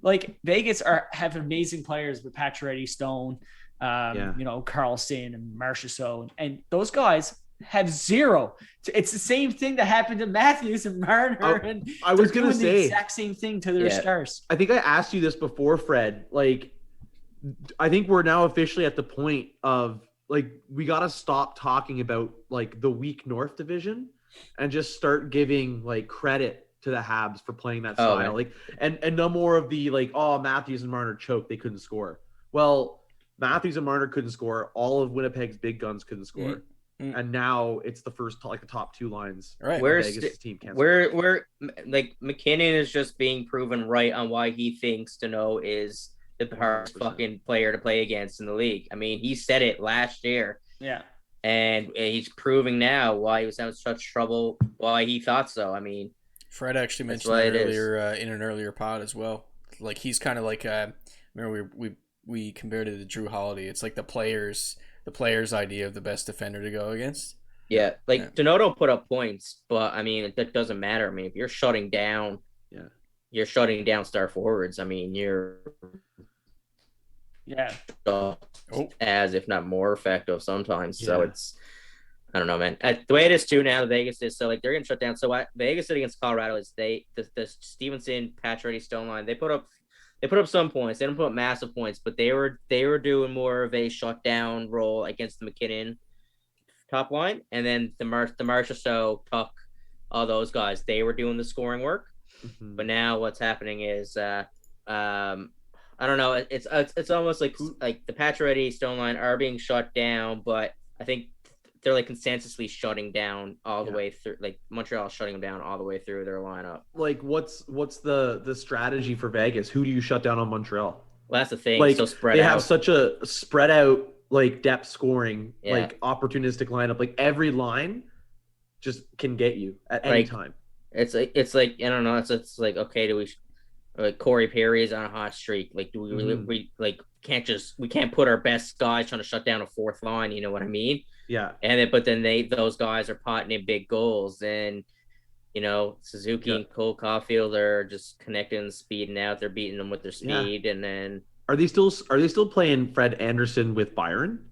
Like, Vegas have amazing players with Pacioretty, Stone, Carlson and Marchessault, and those guys have zero. It's the same thing that happened to Matthews and Marner, and I was they're gonna doing say the exact same thing to their stars. I think I asked you this before, Fred. Like, I think we're now officially at the point of, like, we got to stop talking about, like, the weak North Division and just start giving, like, credit to the Habs for playing that style. Man. Like, and no more of the, like, oh, Matthews and Marner choked, they couldn't score. Well, Matthews and Marner couldn't score. All of Winnipeg's big guns couldn't score. Mm-hmm. And now it's the top two lines. Right. Vegas' team can't score. Where like McKinnon is just being proven right on why he thinks Deneau is the hardest 100%. fucking player to play against in the league. I mean, he said it last year. Yeah. And he's proving now why he was having such trouble, why he thought so. I mean, Fred actually That's mentioned that what it earlier in an earlier pod as well. Like, he's kind of like remember we compared it to Drew Holiday. It's like the player's idea of the best defender to go against. yeah, like Deneau don't put up points, but I mean that doesn't matter. I mean, if you're shutting down, star forwards. I mean, you're as if not more effective sometimes. So it's, I don't know, man. The way it is too now, Vegas is so, like, they're gonna shut down. So what Vegas did against Colorado is the Stevenson, Pacioretty, Stone line. They put up some points. They didn't put up massive points, but they were doing more of a shutdown role against the McKinnon top line, and then the Marchessault, Tuck, all those guys, they were doing the scoring work. Mm-hmm. But now what's happening is I don't know. It's almost like the Pacioretty, Stone line are being shut down, but I think they're, like, consensusly shutting down all the way through. Like, Montreal shutting them down all the way through their lineup. Like, what's the strategy for Vegas? Who do you shut down on Montreal? Well, that's the thing. Like, so spread they out. have such a spread out, like, depth scoring, like, opportunistic lineup. Like, every line just can get you at any time. It's like I don't know. It's like, okay, do we, like, Corey Perry is on a hot streak? Like, do we really we can't put our best guys trying to shut down a fourth line? You know what I mean? Yeah. And then those guys are potting in big goals, and Suzuki and Cole Caulfield are just connecting and speeding out. They're beating them with their speed, and then are they still playing Fred Anderson with Byron?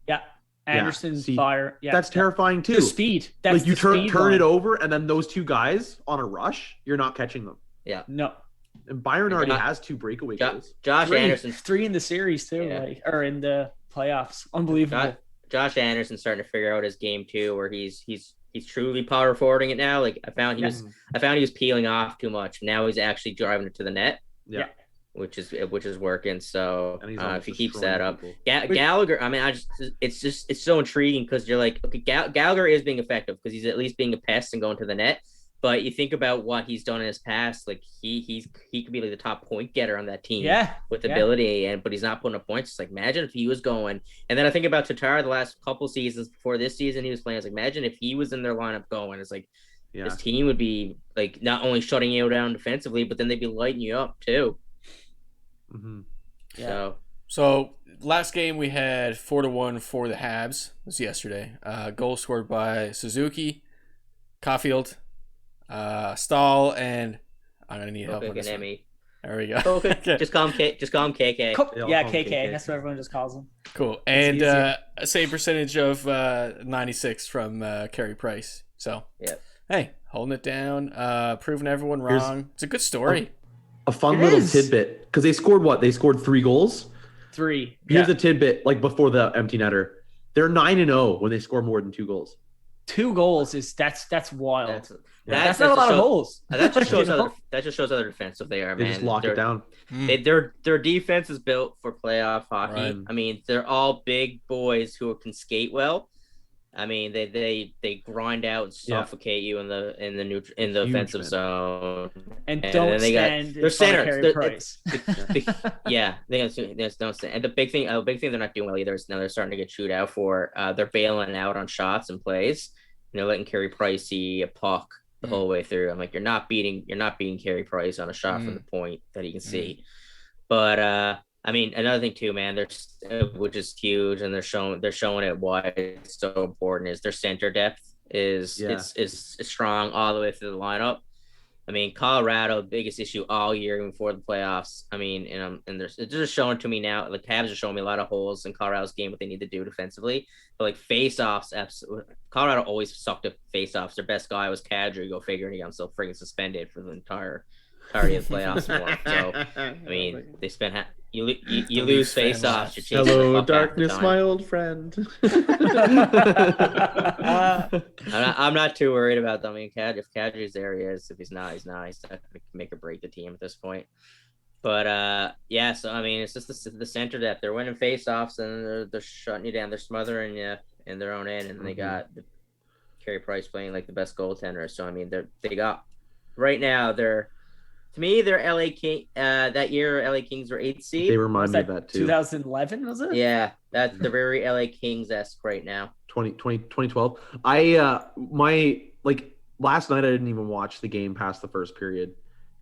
Yeah. Anderson's fire. Yeah, that's terrifying too. The speed. That's like, you turn it over, and then those two guys on a rush, you're not catching them. Yeah. No. And Byron already has 2 breakaway goals. Josh Anderson, 3 in the series too, or in the playoffs. Unbelievable. Josh Anderson's starting to figure out his game too, where he's truly power forwarding it now. Like, I found he was peeling off too much. Now he's actually driving it to the net. Yeah. Which is working. So if he keeps that up, people. Gallagher. I mean, it's so intriguing because you're like, okay, Gallagher is being effective because he's at least being a pest and going to the net. But you think about what he's done in his past, like he could be like the top point getter on that team with ability, but he's not putting up points. It's like, imagine if he was going. And then I think about Tatar the last couple seasons before this season he was playing. It's like, imagine if he was in their lineup going. It's like this team would be like not only shutting you down defensively, but then they'd be lighting you up too. Mm-hmm. Yeah. So last game we had 4-1 for the Habs. It was yesterday. Goal scored by Suzuki, Caulfield, Stahl, and I'm gonna need help on this one. There we go. Okay. Just call him KK. KK. That's what everyone just calls him. Cool. And a save percentage of 96 from Carey Price. So hey, holding it down, proving everyone wrong. It's a good story. A fun little tidbit, because they scored what? They scored 3 goals. 3. Here's a tidbit, like before the empty netter. They're 9-0 when they score more than 2 goals. 2 goals is that's wild. That's not a lot of goals. That just shows how defensive they are, man. They just lock it down. Their defense is built for playoff hockey. Right. I mean, they're all big boys who can skate well. I mean, they grind out and suffocate you in the offensive zone. And don't stand. Their centers. Price. There's no stand. And the big thing they're not doing well either is now they're starting to get chewed out for. They're bailing out on shots and plays. And they're letting Carey Price see a puck the whole way through. I'm like, you're not beating Carey Price on a shot from the point that he can see. But I mean, another thing too, man, which is huge, and they're showing it why it's so important is their center depth is strong all the way through the lineup. I mean, Colorado, biggest issue all year even before the playoffs. I mean, and it's just showing to me now. The Habs are showing me a lot of holes in Colorado's game, what they need to do defensively. But like face-offs, Colorado always sucked at face-offs. Their best guy was Kadri. Go figure, and he got still friggin' suspended for the entirety of the playoffs. So I mean, they spent. You lose face-offs. Hello, darkness, my old friend. I'm not too worried about them. I mean, if Kadri's there, he is. If he's not, he's not. He's not going to make or break the team at this point. But so I mean, it's just the center depth. They're winning face-offs and they're shutting you down. They're smothering you in their own end, and they got Carey Price playing like the best goaltender. So I mean, they got right now they're. To me, they're LA King. That year, LA Kings were 8th seed. They remind me of that too. 2011 was it? Yeah, they're very LA Kings-esque right now. 2012. My last night I didn't even watch the game past the first period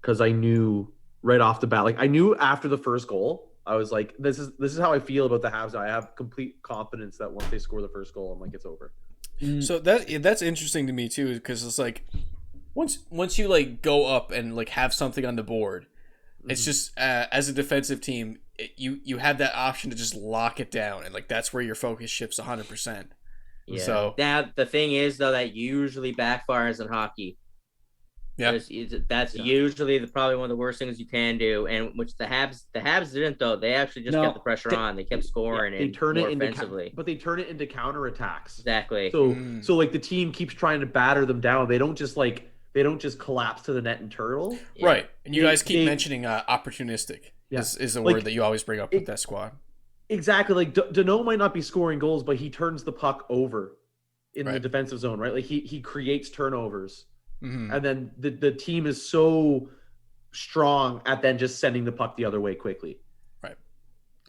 because I knew right off the bat. Like I knew after the first goal, I was like, this is how I feel about the Habs. I have complete confidence that once they score the first goal, I'm like, it's over. So that's interesting to me too, because it's like. Once you like go up and like have something on the board, it's just as a defensive team, you have that option to just lock it down, and like that's where your focus shifts 100%. Yeah. So now the thing is though that usually backfires in hockey. Yeah, that's usually probably one of the worst things you can do, and which the Habs didn't though. They actually just kept the pressure on. They kept scoring. They turn it into offensively, but they turn it into counterattacks. Exactly. So like the team keeps trying to batter them down. They don't just collapse to the net and turtle. Yeah. Right. And you guys keep mentioning opportunistic is a word that you always bring up with that squad. Exactly. Like Danault might not be scoring goals, but he turns the puck over in the defensive zone, right? Like he creates turnovers. Mm-hmm. And then the team is so strong at then just sending the puck the other way quickly. Right.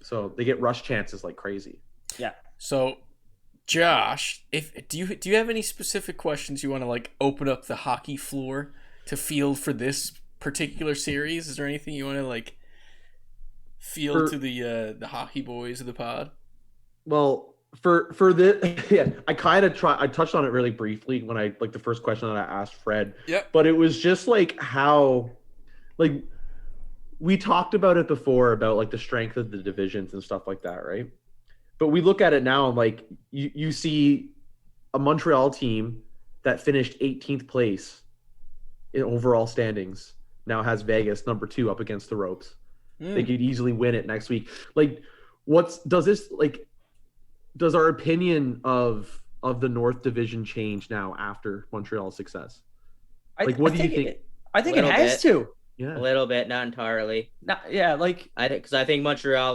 So they get rush chances like crazy. Yeah. So Josh, do you have any specific questions you want to like open up the hockey floor to field for this particular series? Is there anything you want to like field to the hockey boys of the pod? Well, for this, I touched on it really briefly when I like the first question that I asked Fred. Yeah. But it was just like how, like, we talked about it before about like the strength of the divisions and stuff like that, right? But we look at it now and like you see a Montreal team that finished 18th place in overall standings now has Vegas number 2 up against the ropes. They could easily win it next week. Like, does our opinion of the North Division change now after Montreal's success? Like, what do you think? I think it has to. Yeah, a little bit, not entirely. Because I think Montreal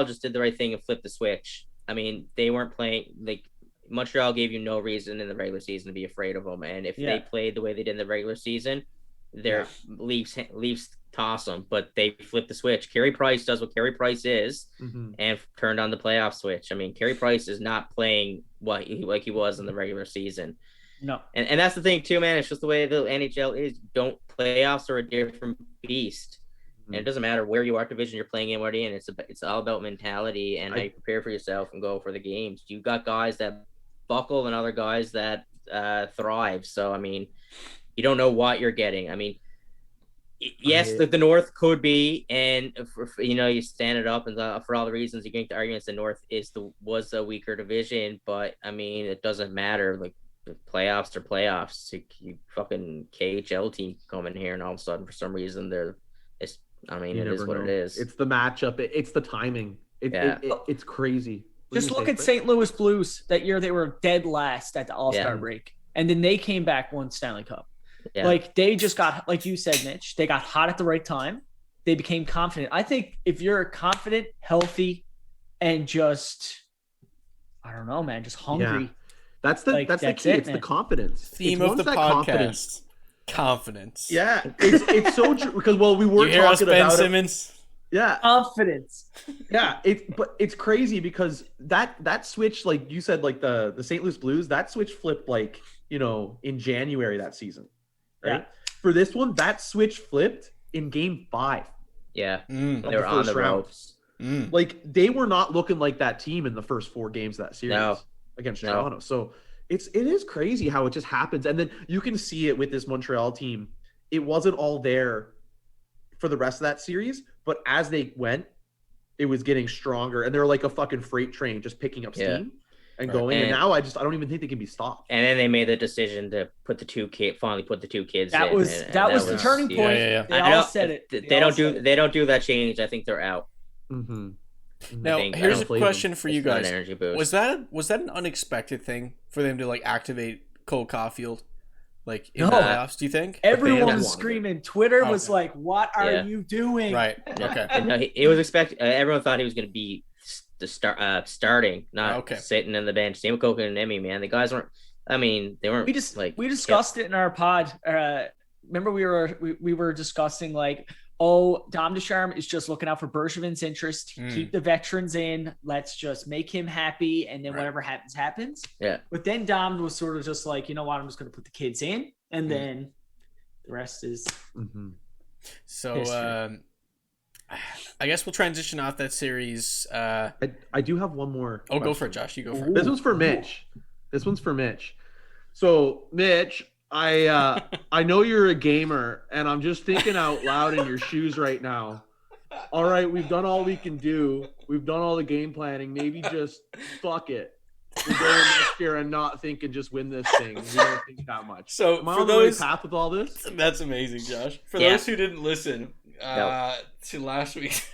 just did the right thing and flipped the switch. I mean, they weren't playing like Montreal gave you no reason in the regular season to be afraid of them, and if they played the way they did in the regular season, their Leafs toss them, but they flipped the switch. Carey Price does what Carey Price is, and turned on the playoff switch. I mean, Carey Price is not playing like he was in the regular season. No, and that's the thing too, man. It's just the way the NHL is. Playoffs are a different beast. And it doesn't matter where you are, division you're playing in, where you're in. It's all about mentality and how you prepare for yourself and go for the games. You got guys that buckle and other guys that thrive. So I mean, you don't know what you're getting. I mean, yes, the North could be, and you stand it up, and for all the reasons you get the arguments, the North was a weaker division. But I mean, it doesn't matter. Like the playoffs are playoffs. You fucking KHL team come in here, and all of a sudden, for some reason, it is what it is. It's the matchup. It's the timing. It's crazy. Just look at St. Louis Blues. That year they were dead last at the All-Star break. And then they came back, won Stanley Cup. Yeah. Like they just got, like you said, Mitch, they got hot at the right time. They became confident. I think if you're confident, healthy, and just, I don't know, man, just hungry. Yeah. That's the key. It's the confidence. Theme of the podcast. Confidence. Yeah, it's so true because we were talking about Simmons. Yeah, confidence. Yeah, it's crazy because that switch, like you said, like the St. Louis Blues, that switch flipped in January that season, right? Yeah. For this one, that switch flipped in Game 5. Yeah, they were on the ropes. Like they were not looking like that team in the first 4 games of that series against Toronto. So. It is crazy how it just happens. And then you can see it with this Montreal team. It wasn't all there for the rest of that series, but as they went, it was getting stronger. And they're like a fucking freight train just picking up steam and going. And now I don't even think they can be stopped. And then they made the decision to finally put the 2 kids that in. That was the turning point. Yeah. They all said it. They don't do that change. I think they're out. Mm-hmm. Now, here's a question for you guys. Was that an unexpected thing for them to activate Cole Caulfield in the playoffs? Do you think everyone was screaming? Twitter was like, "What are you doing?" Right. Okay. No, it was expected. Everyone thought he was going to be the starting, not sitting in the bench. Same with Coca and Emmy, man. The guys weren't. I mean, they weren't. We discussed it in our pod. Remember, we were discussing Dom Ducharme is just looking out for Bergevin's interest. Keep the veterans in. Let's just make him happy, and then whatever happens. Yeah. But then Dom was sort of just like, you know what? I'm just going to put the kids in, and then the rest is. So, I guess we'll transition off that series. I do have one more. Oh, go for it, Josh. You go for it. This one's for Mitch. So, Mitch. I know you're a gamer, and I'm just thinking out loud in your shoes right now. All right, we've done all we can do. We've done all the game planning. Maybe just fuck it. We'll go next year and not think and just win this thing. We don't think that much. So am I for on those the right path with all this? That's amazing, Josh. For those who didn't listen to last week's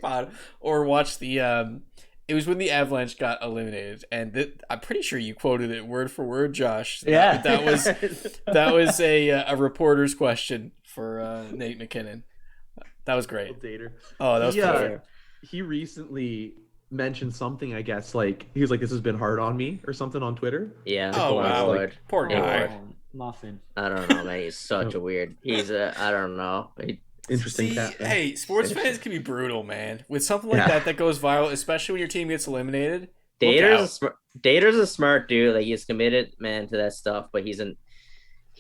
pod or watch the it was when the Avalanche got eliminated, and I'm pretty sure you quoted it word for word, Josh. Yeah, that was a reporter's question for Nate McKinnon. That was great. Oh, that was perfect. He recently mentioned something. I guess he was like, "This has been hard on me" or something on Twitter. Yeah. Oh wow, poor guy. Muffin. I don't know, man. He's such a weird. I don't know. Interesting. Hey, sports fans can be brutal, man. With something like that goes viral, especially when your team gets eliminated. Dater's a smart dude. He's committed, man, to that stuff. But he's an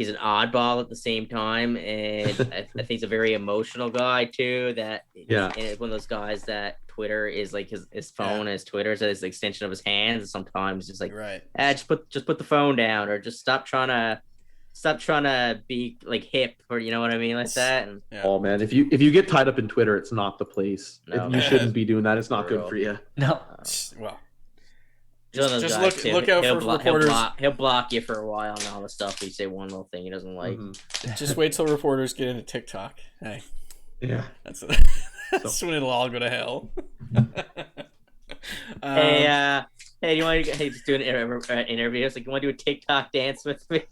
oddball at the same time, and I think he's a very emotional guy too. And one of those guys that Twitter is like his phone, his Twitter is his extension of his hands. And sometimes just just put the phone down, or just stop trying to be hip, or you know what I mean, like that. And, Oh man, if you get tied up in Twitter, it's not the place. No, you shouldn't be doing that. It's not good for you. No. Well, just look out for reporters. He'll block you for a while and all the stuff. You say one little thing he doesn't like. Just wait till reporters get into TikTok. Hey, yeah, that's when it'll all go to hell. Hey, do you want to just do an interview? It's like, you want to do a TikTok dance with me?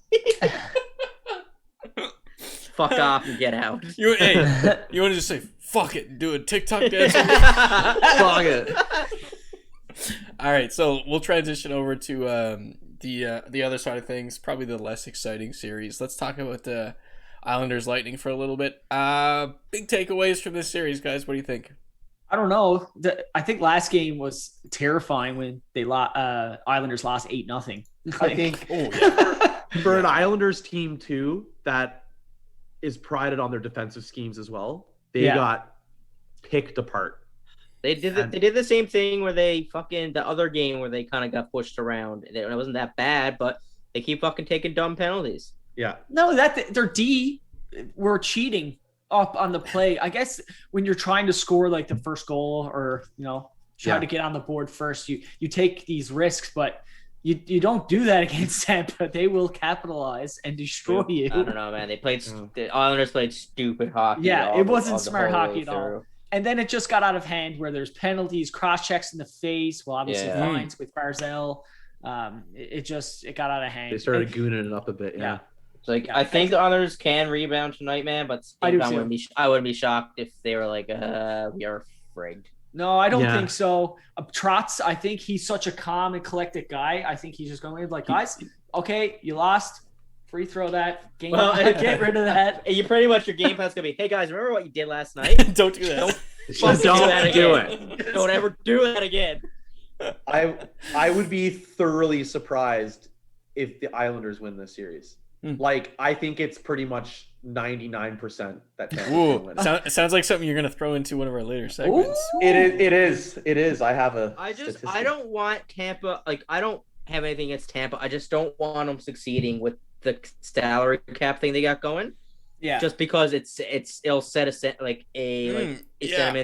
Fuck off and get out. You want to just say fuck it and do a TikTok dance? Fuck it. All right, so we'll transition over to the other side of things, probably the less exciting series. Let's talk about the Islanders Lightning for a little bit. Big takeaways from this series, guys. What do you think? I don't know. I think last game was terrifying when they Islanders lost 8-0. I think for an Islanders team too that is prided on their defensive schemes as well, they got picked apart. They did the same thing where they the other game where they kind of got pushed around. It wasn't that bad, but they keep fucking taking dumb penalties. Yeah. No, their D were cheating up on the play. I guess when you're trying to score like the first goal or, try to get on the board first, you take these risks, but you don't do that against Tampa. They will capitalize and destroy you. I don't know, man. The Islanders played stupid hockey. Yeah, it wasn't smart hockey at all. And then it just got out of hand where there's penalties, cross checks in the face. Well, obviously fines with Barzell. It got out of hand. They started gooning it up a bit. Yeah. I think the Islanders can rebound tonight, man. But I wouldn't be shocked if they were like, we are frigged. No, I don't think so. Trotz, I think he's such a calm and collected guy. I think he's just going to be like, guys, okay, you lost. Free throw that. Get rid of that. You pretty much your game plan's going to be, hey, guys, remember what you did last night? Don't do that. Don't do it. Don't ever do that again. I would be thoroughly surprised if the Islanders win this series. Like, I think it's pretty much 99% that Tampa can win. Sounds like something you're going to throw into one of our later segments. It is. I have a I don't want Tampa, I don't have anything against Tampa. I just don't want them succeeding with the salary cap thing they got going. Yeah. Just because it'll set a sentiment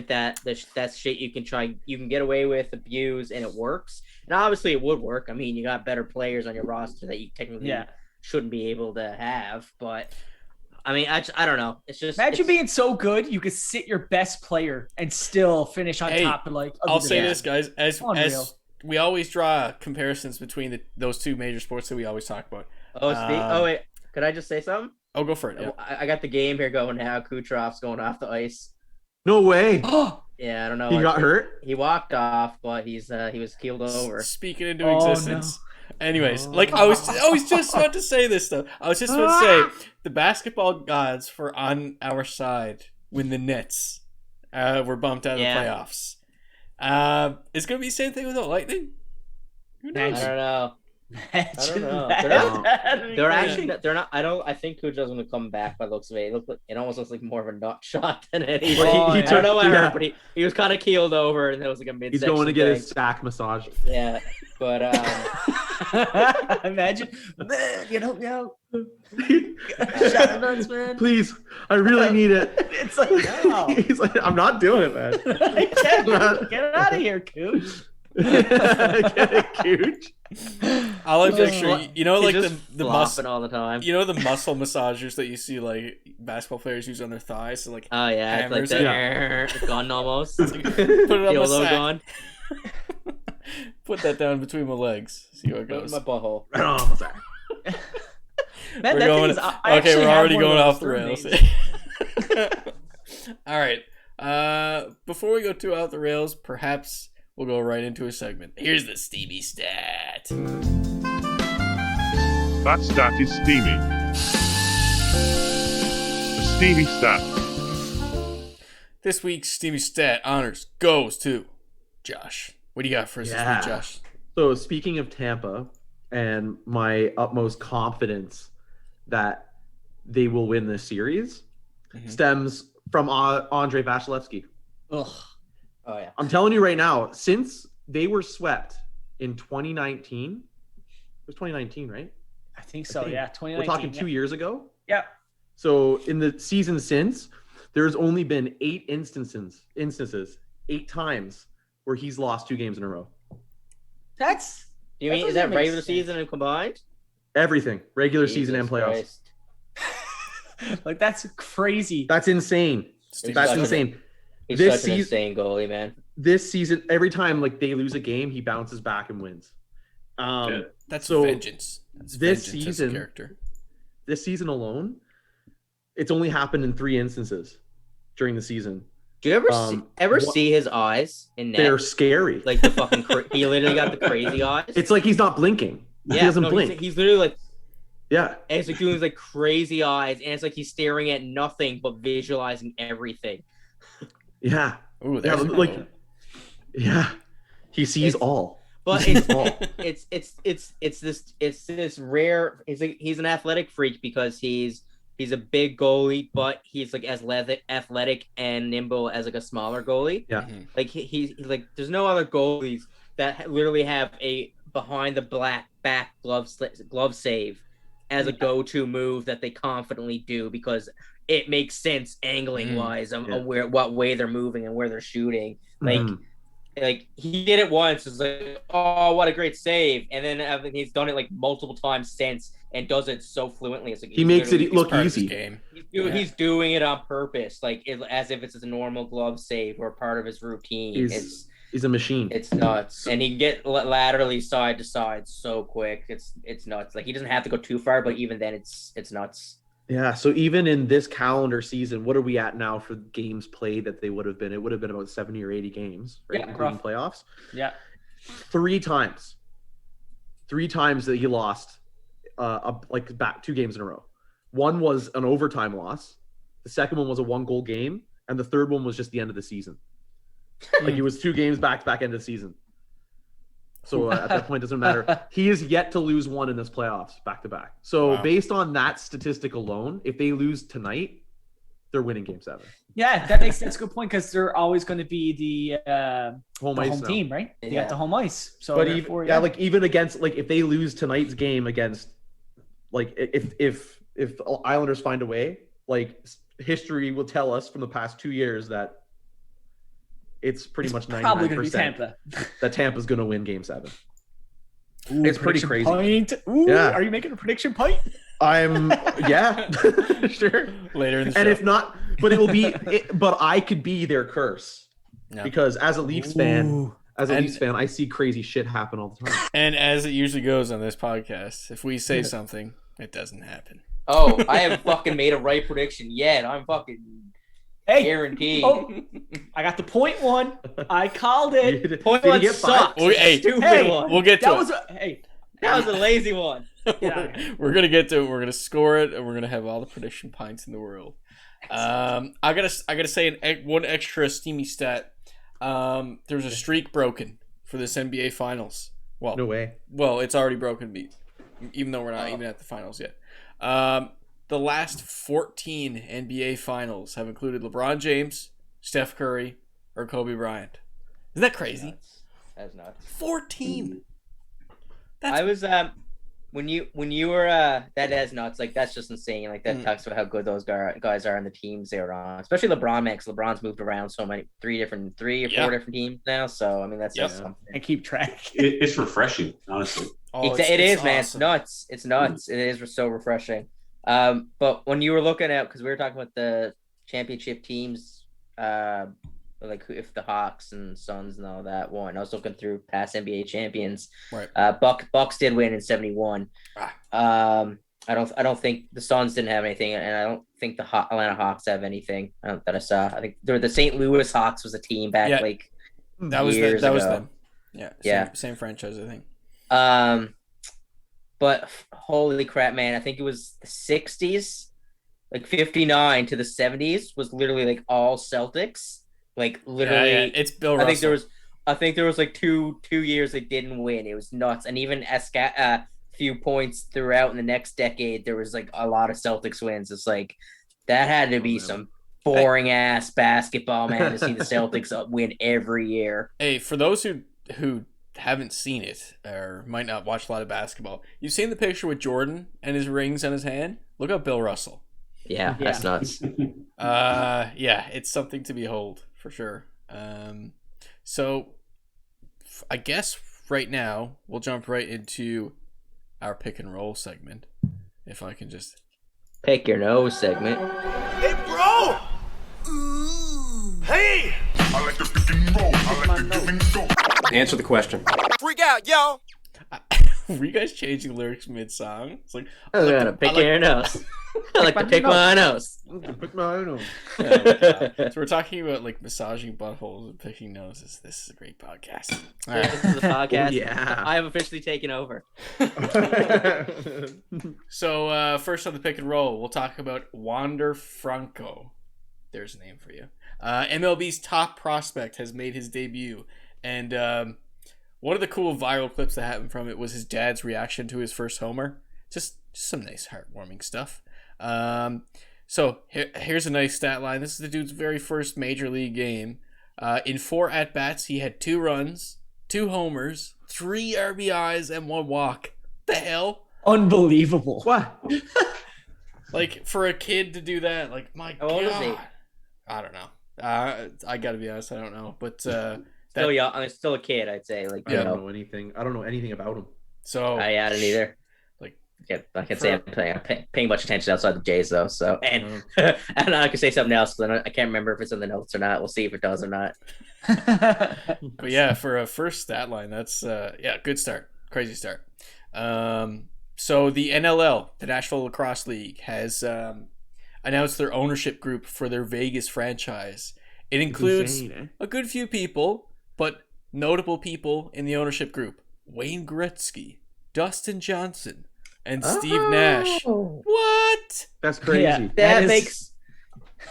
that's shit you can get away with, abuse, and it works. And obviously it would work. I mean, you got better players on your roster that you technically shouldn't be able to have, but I mean, I don't know. It's just imagine being so good you could sit your best player and still finish on top of I'll say this, guys, as we always draw comparisons between those two major sports that we always talk about. Wait, could I just say something? Oh, go for it. Yeah. I got the game here going now. Kucherov's going off the ice. No way. Yeah, I don't know. He got hurt? He walked off, but he was keeled over. Speaking into existence. No. Anyways, I was just about to say this stuff. I was just about to say the basketball gods were on our side when the Nets were bumped out of the playoffs. It's gonna be the same thing with the Lightning. Who knows? I don't know. They're not. I think Kucher's going to come back by the looks of it. It almost looks like more of a nut shot than anything. I don't know what happened, but he was kind of keeled over, and it was like a mid. He's going to get his sack massage. Yeah, but imagine, man. Please, I really need it. It's like, no. He's like, I'm not doing it, man. Get it out of here, Cooch. Get it, Cooch. I like to picture, like the muscle all the time. The muscle massagers that you see like basketball players use on their thighs. So like, oh yeah, it's like the gun almost. Put it on my sack. Gun. Put that down between my legs. See how it goes. My butthole. Right on my sack. Man, we're already going off the rails. All right. Before we go too off the rails, perhaps we'll go right into a segment. Here's the Steamy Stat. That stat is steamy. The Steamy Stat. This week's Steamy Stat honors goes to Josh. What do you got for us this week, Josh? So speaking of Tampa and my utmost confidence that they will win this series stems from Andrei Vasilevsky. Ugh. Oh yeah. I'm telling you right now, since they were swept in 2019, it was 2019, right? I think so. Yeah, 2019. We're talking 2 years ago. Yeah. So in the season since, there's only been 8 instances, 8 times where he's lost 2 games in a row. That's. You mean is that regular season and combined? Everything, regular season and playoffs. Like that's crazy. That's insane. That's insane. He's such an insane goalie, man. This season, every time like they lose a game, he bounces back and wins. That's vengeance. That's this vengeance season, as a character. This season alone, it's only happened in 3 instances during the season Do you ever see his eyes in net? They're scary. Like the fucking he literally got the crazy eyes. It's like he's not blinking. He doesn't blink. He's literally like, yeah. And it's like doing these like crazy eyes, and it's like he's staring at nothing but visualizing everything. Yeah. Ooh, yeah. He sees all. But it's this rare. He's an athletic freak because he's a big goalie, but he's like as athletic and nimble as like a smaller goalie. Yeah. Like he's like there's no other goalies that literally have a behind the back glove save as a go-to move that they confidently do because it makes sense angling wise of what way they're moving and where they're shooting. Like he did it once. It's like, oh, what a great save! And then he's done it like multiple times since, and does it so fluently. It's like he makes it look easy. He's doing it on purpose, like as if it's a normal glove save or part of his routine. He's a machine. It's nuts, and he can get laterally side to side so quick. It's nuts. Like he doesn't have to go too far, but even then, it's nuts. Yeah, so even in this calendar season, what are we at now for games played that they would have been? It would have been about 70 or 80 games, right? Including playoffs. Yeah. 3 times that he lost back 2 games in a row. One was an overtime loss. The second one was a 1-goal game. And the third one was just the end of the season. Like it was 2 games back to back end of the season. So at that point, it doesn't matter. He is yet to lose one in this playoffs back to back. So based on that statistic alone, if they lose tonight, they're winning Game 7. Yeah, that's a good point because they're always going to be the home team, right? They got the home ice. So, but even against if they lose tonight's game against if Islanders find a way, history will tell us from the past 2 years that it's pretty much 99% probably going to be Tampa. That Tampa's going to win Game 7. Ooh, it's pretty crazy. Point. Ooh, yeah. Are you making a prediction point? I'm sure. Later in the show. And if not, but it will be. But I could be their curse because as a Leafs fan, I see crazy shit happen all the time. And as it usually goes on this podcast, if we say something, it doesn't happen. Oh, I haven't fucking made a right prediction yet. I'm fucking. Guaranteed. Oh, I got the point one. I called it. Point one sucks. Stupid one. We'll get to it. That was a lazy one. We're gonna get to it. We're gonna score it, and we're gonna have all the prediction pints in the world. I gotta say one extra steamy stat. There's a streak broken for this NBA Finals. Well, no way. Well, it's already broken, even though we're not even at the finals yet. The last 14 NBA Finals have included LeBron James, Steph Curry, or Kobe Bryant. Isn't that crazy? That's nuts. 14. I was when you were that is nuts. Like that's just insane. Like that talks about how good those guys are on the teams they're on. Especially LeBron, because LeBron's moved around so many, 3 or 4 different teams now. So I mean that's just something. I keep track. It's refreshing, honestly. It is, man. It's nuts. It's nuts. It is so refreshing. But when you were looking at, because we were talking about the championship teams, if the Hawks and Suns and all that won, I was looking through past NBA champions. Right. Bucks did win in 71. I don't think the Suns didn't have anything, and I don't think the Atlanta Hawks have anything that I saw. I think the St. Louis Hawks was a team back that was them. Yeah. Same franchise, I think. But holy crap, man! I think it was the 60s, 59 to the 70s was literally all Celtics. Literally, it's Bill Russell. I think there was 2 years they didn't win. It was nuts, and even a few points throughout in the next decade, there was a lot of Celtics wins. It's that had to be some boring ass basketball, man, to see the Celtics win every year. Hey, for those who haven't seen it or might not watch a lot of basketball, you've seen the picture with Jordan and his rings on his hand. Look up Bill Russell. Yeah, that's nuts. It's something to behold for sure. So I guess right now we'll jump right into our pick and roll segment. If I can just pick your nose segment. Hey, bro. Ooh. Hey. I like the pick and roll. I like the give and go. Answer the question. Freak out, yo. Were you guys changing lyrics mid-song? It's like, I'm gonna pick your nose. I like to pick my nose. Pick my nose. So we're talking about like massaging buttholes and picking noses. This is a great podcast. All Yeah, right. this is a podcast. Oh, yeah. I have officially taken over. So first on the pick and roll, we'll talk about Wander Franco. There's a name for you. MLB's top prospect has made his debut, and one of the cool viral clips that happened from it was his dad's reaction to his first homer. Just some nice heartwarming stuff. So here's a nice stat line. This is the dude's very first major league game. In 4 at-bats, he had 2 runs, 2 homers, 3 RBIs, and 1 walk. The hell? Unbelievable. What? Like, for a kid to do that, like, my How old is he? God. I don't know. I gotta be honest, I don't know. But Still young. I'm still a kid, I'd say. Like, I don't know anything. I don't know anything about him. So I don't either. Like, yeah, I can say I'm paying much attention outside the Jays though. So and I can say something else, but I can't remember if it's in the notes or not. We'll see if it does or not. but yeah, for a first stat line, that's good start, crazy start. So the NLL, the National Lacrosse League, has announced their ownership group for their Vegas franchise. It includes a good few people, but notable people in the ownership group: Wayne Gretzky, Dustin Johnson, and Steve Nash. What? That's crazy. Yeah.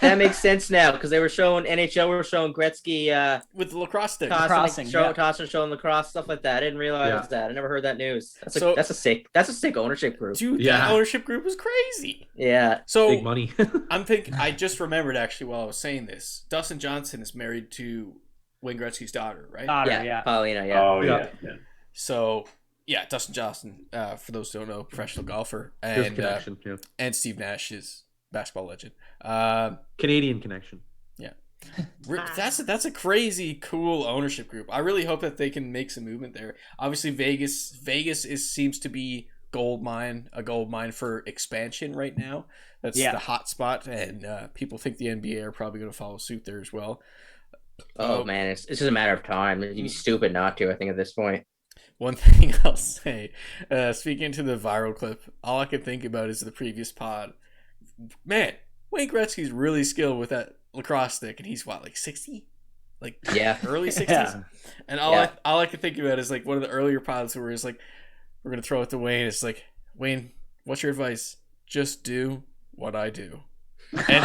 That makes sense now because they were showing NHL. We were showing Gretzky with the lacrosse stick, tossing, showing lacrosse stuff like that. I didn't realize that. I never heard that news. That's a sick ownership group, dude. Yeah, that ownership group was crazy. Yeah, so big money. I just remembered actually while I was saying this. Dustin Johnson is married to Wayne Gretzky's daughter, right? Yeah, Paulina. Yeah. Oh yeah. So yeah, Dustin Johnson, for those who don't know, professional golfer, and and Steve Nash is basketball legend. Canadian connection. Yeah. That's a crazy cool ownership group. I really hope that they can make some movement there. Obviously Vegas seems to be a gold mine for expansion right now. That's the hot spot, and people think the NBA are probably going to follow suit there as well. Oh man, it's just a matter of time. You'd be stupid not to, I think, at this point. One thing I'll say, speaking to the viral clip, all I can think about is the previous pod. Man, Wayne Gretzky's really skilled with that lacrosse stick, and he's what, like 60? Like early 60s? Yeah. And all I can think about is like one of the earlier pods where it's like, we're gonna throw it to Wayne. It's like, Wayne, what's your advice? Just do what I do. And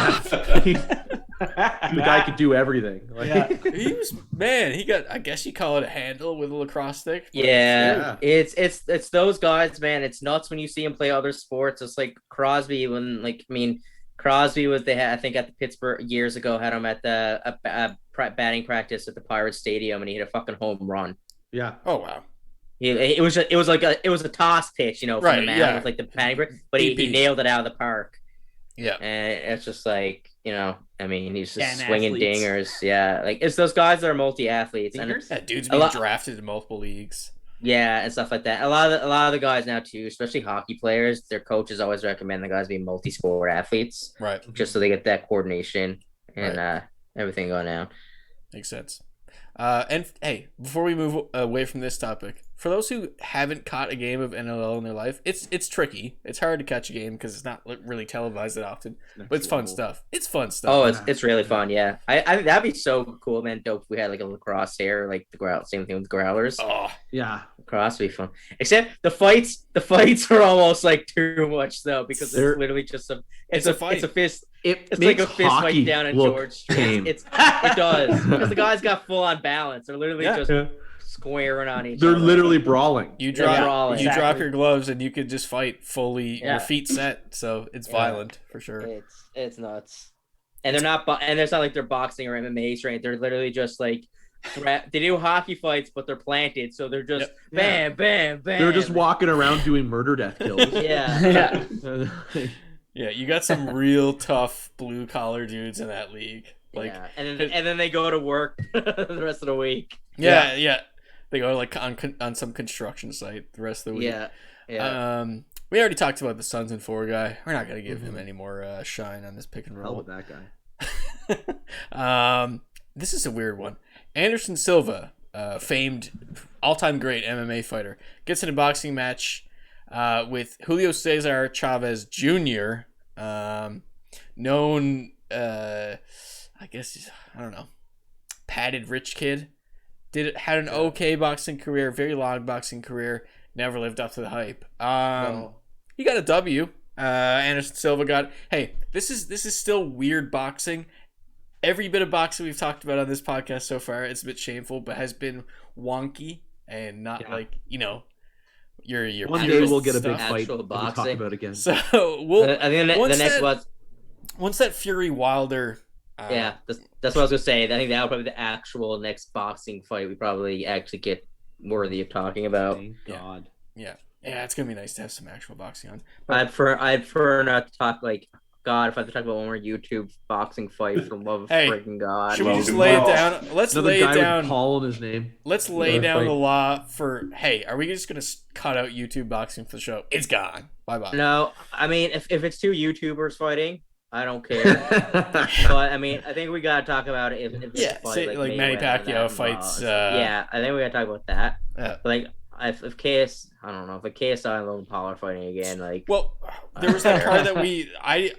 the guy could do everything. Like, he got, I guess you call it a handle with a lacrosse stick. Yeah, it's those guys, man. It's nuts when you see him play other sports. It's like Crosby Crosby was I think at the Pittsburgh years ago had him at the batting practice at the Pirates Stadium, and he hit a fucking home run. Yeah. Oh wow. It was a toss pitch, from the mound with like the batting break, but he nailed it out of the park. Yeah, and it's just like he's just swinging dingers. Yeah, like it's those guys that are multi-athletes, and that dude's being drafted in multiple leagues. Yeah, and stuff like that. A lot of the guys now too, especially hockey players, their coaches always recommend the guys be multi-sport athletes, right? Just so they get that coordination and everything going down. Makes sense. And hey, before we move away from this topic, for those who haven't caught a game of NLL in their life, it's tricky. It's hard to catch a game because it's not really televised that often, but it's fun stuff. It's fun stuff. Oh, it's really fun. Yeah, I think that'd be so cool, man. Dope if we had like a lacrosse here, like same thing with the Growlers. Oh yeah, lacrosse would be fun. Except the fights are almost like too much though, because it's literally just it's a fight. It's a fist. It's like a fist fight down in George Street. It does because the guys got full on balance. They're literally just squaring on each other. They're literally brawling. You drop your gloves and you could just fight fully, your feet set. So it's violent for sure. It's nuts. And they're not, and it's not like they're boxing or MMA trained. They're literally just like, they do hockey fights, but they're planted. So they're just bam, bam, bam. They're just walking around doing murder death kills. Yeah. Yeah, you got some real tough blue collar dudes in that league. Like, and then they go to work the rest of the week. Yeah. They go like on some construction site the rest of the week. Yeah. We already talked about the Suns and 4 guy. We're not gonna give him any more shine on this pick and roll. Hell with that guy. This is a weird one. Anderson Silva famed all-time great MMA fighter, gets in a boxing match with Julio Cesar Chavez Jr., known, I guess, I don't know, padded rich kid. Had an okay boxing career, very long boxing career, never lived up to the hype. He got a W. Anderson Silva got. Hey, this is still weird boxing. Every bit of boxing we've talked about on this podcast so far, it's a bit shameful, but has been wonky and not like, you know, your one day we'll get a big Actual fight that we talk boxing. about again. So we'll. I think the next one. Once that Fury Wilder. Yeah, that's what I was gonna say. I think that would probably be the actual next boxing fight we probably actually get worthy of talking about. Thank God. Yeah, it's gonna be nice to have some actual boxing on. I'd prefer not to talk like God. If I have to talk about one more YouTube boxing fight, for the love of freaking God. Should we just lay it down? Let's Another lay guy it down. with Paul in his name. Let's lay down fight. the law for. Hey, are we just gonna cut out YouTube boxing for the show? It's gone. Bye bye. No, I mean if it's two YouTubers fighting, I don't care. But I mean, I think we gotta talk about it. If it's a fight, say, like Manny Pacquiao fights. Yeah, I think we gotta talk about that. Yeah. Like if KS, I don't know, if KSI and Logan Paul are fighting again, like. Well, there was that card that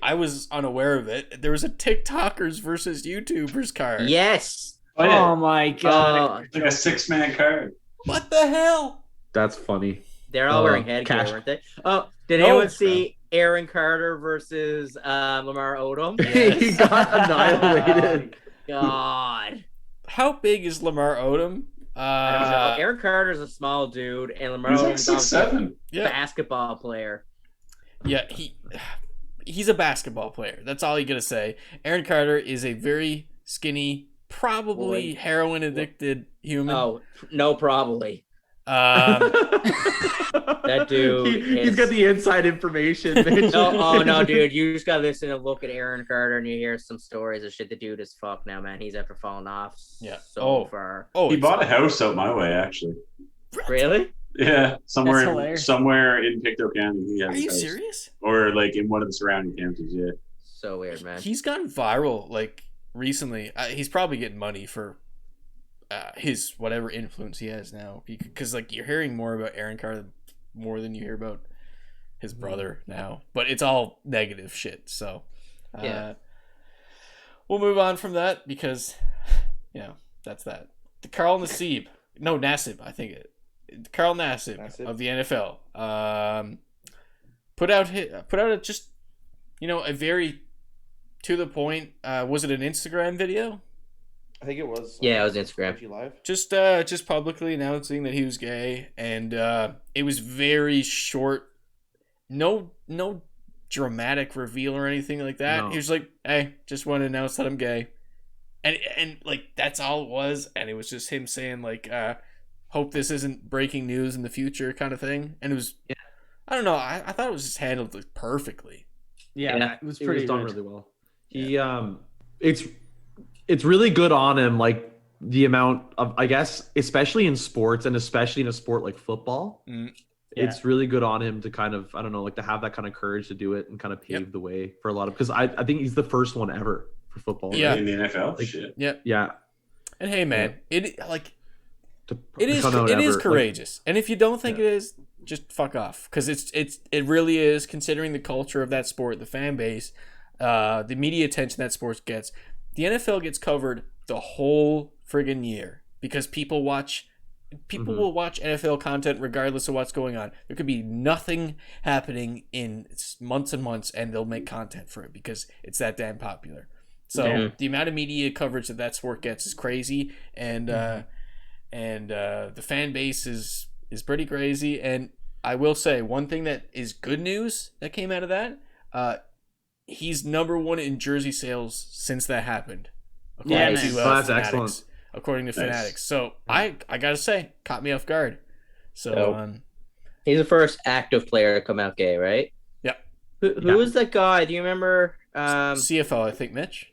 I was unaware of it. There was a TikTokers versus YouTubers card. Yes. Oh my God! It's like a 6-man card. What the hell? That's funny. They're all wearing headgear, weren't they? Oh, did anyone see Aaron Carter versus Lamar Odom? Yes. He got annihilated. God. How big is Lamar Odom? I don't know. Aaron Carter's a small dude, and Lamar He's like Odom's 6'7". a basketball player. Yeah, he's a basketball player. That's all you gotta say. Aaron Carter is a very skinny, probably heroin addicted human. Oh, no, probably. That dude. He's got the inside information. No, dude. You just gotta listen and look at Aaron Carter, and you hear some stories of shit. The dude is fucked now, man. He's after falling off so far. Oh, he bought a house out my way, actually. Really? Yeah, somewhere in Pictou County. He has Are you a house. serious? Or like in one of the surrounding counties, yeah. So weird, man. He's gone viral like recently. He's probably getting money for his whatever influence he has now, because like you're hearing more about Aaron Carter more than you hear about his brother now, but it's all negative shit. So we'll move on from that because that's that. The Carl Nassib, I think it. Carl Nassib of the NFL put out just a very to the point. Was it an Instagram video? I think it was. Yeah, it was Instagram. Live. Just publicly announcing that he was gay, and it was very short. No dramatic reveal or anything like that. No. He was like, "Hey, just want to announce that I'm gay," and like that's all it was. And it was just him saying like, "Hope this isn't breaking news in the future," kind of thing. And it was, I don't know. I thought it was just handled like, perfectly. Yeah, it was pretty done good. really well. He it's really good on him, like the amount of, I guess, especially in sports and especially in a sport like football. It's really good on him to kind of, I don't know, like to have that kind of courage to do it and kind of pave the way for a lot of, because I think he's the first one ever for football. Yeah. Right? In the NFL? Like, Shit. Yeah. And hey, man, it is ever, courageous. And if you don't think it is, just fuck off, because it really is, considering the culture of that sport, the fan base, the media attention that sports gets. The NFL gets covered the whole friggin' year because people will watch NFL content regardless of what's going on. There could be nothing happening in months and months, and they'll make content for it because it's that damn popular. So the amount of media coverage that sport gets is crazy, and the fan base is pretty crazy. And I will say one thing that is good news that came out of that. He's number one in jersey sales since that happened. That's excellent. According to Fanatics. So I gotta say, caught me off guard. So he's the first active player to come out gay, right? Yeah. Who was that guy? Do you remember? CFL, I think. Mitch.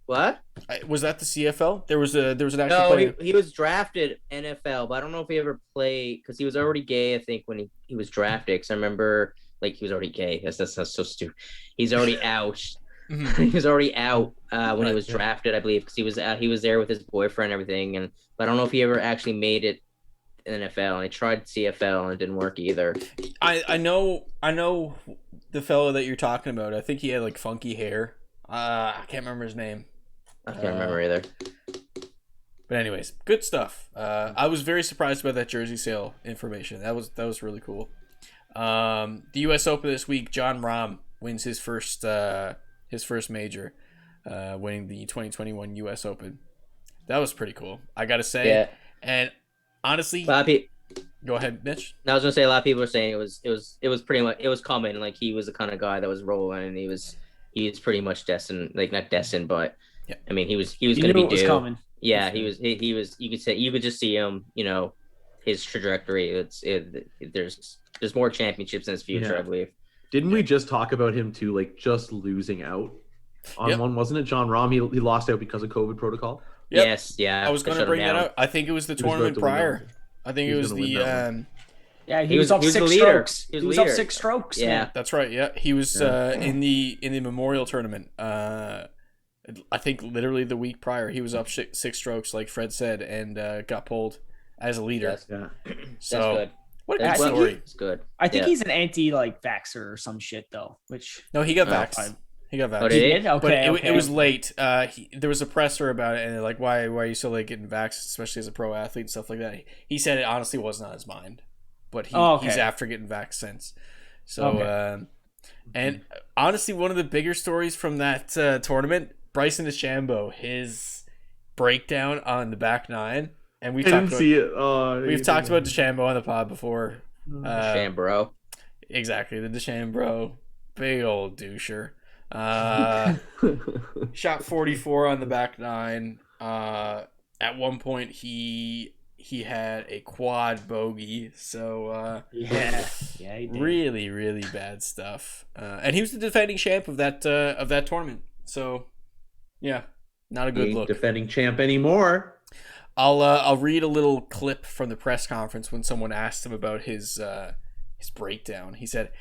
What? Was that the CFL? There was an actual player. He was drafted NFL, but I don't know if he ever played because he was already gay. I think when he was drafted, because I remember. Like he was already gay. That's so stupid. He's already out. He was already out when he was drafted, I believe, because he was there with his boyfriend and everything. But I don't know if he ever actually made it in the NFL. And he tried CFL and it didn't work either. I know the fellow that you're talking about. I think he had like funky hair. I can't remember his name. I can't remember either. But anyways, good stuff. I was very surprised about that jersey sale information. That was really cool. The U.S. Open this week, Jon Rahm wins his first major, winning the 2021 U.S. Open. That was pretty cool, I gotta say. Yeah. And honestly, go ahead, Mitch. I was gonna say a lot of people are saying it was pretty much, it was common. Like he was the kind of guy that was rolling, and he was pretty much destined, like not destined, but yeah. I mean he was gonna be due. Coming. Yeah, he was. You could just see him. His trajectory. There's more championships in his future, I believe. Didn't we just talk about him too, like just losing out on one? Wasn't it Jon Rahm? He lost out because of COVID protocol. Yep. Yes, yeah. I was going to bring that up. I think it was the tournament prior. I think it was the. Yeah, he was up 6 strokes. He was up 6 strokes. Yeah, man. That's right. Yeah, he was in the Memorial Tournament. I think literally the week prior, he was up 6 strokes, like Fred said, and got pulled as a leader. That's So good. what a good story. It's good. I think he's an vaxxer or some shit though. Which no, he got vaxxed. He got vaxxed. Oh, did he? Okay, but it was late. There was a presser about it, and they're like, "Why are you so late getting vaxxed, especially as a pro athlete and stuff like that?" He said it honestly wasn't on his mind, but he's after getting vaxxed since. So, and honestly, one of the bigger stories from that tournament, Bryson DeChambeau, his breakdown on the back nine, and we've talked about DeChambeau on the pod before. DeChambeau. Exactly, the DeChambeau, big old doucher. Shot 44 on the back nine. At one point, he had a quad bogey, so he did. Really, really bad stuff. And he was the defending champ of that tournament. So, yeah, not a good look. Defending champ anymore. I'll read a little clip from the press conference when someone asked him about his breakdown. He said,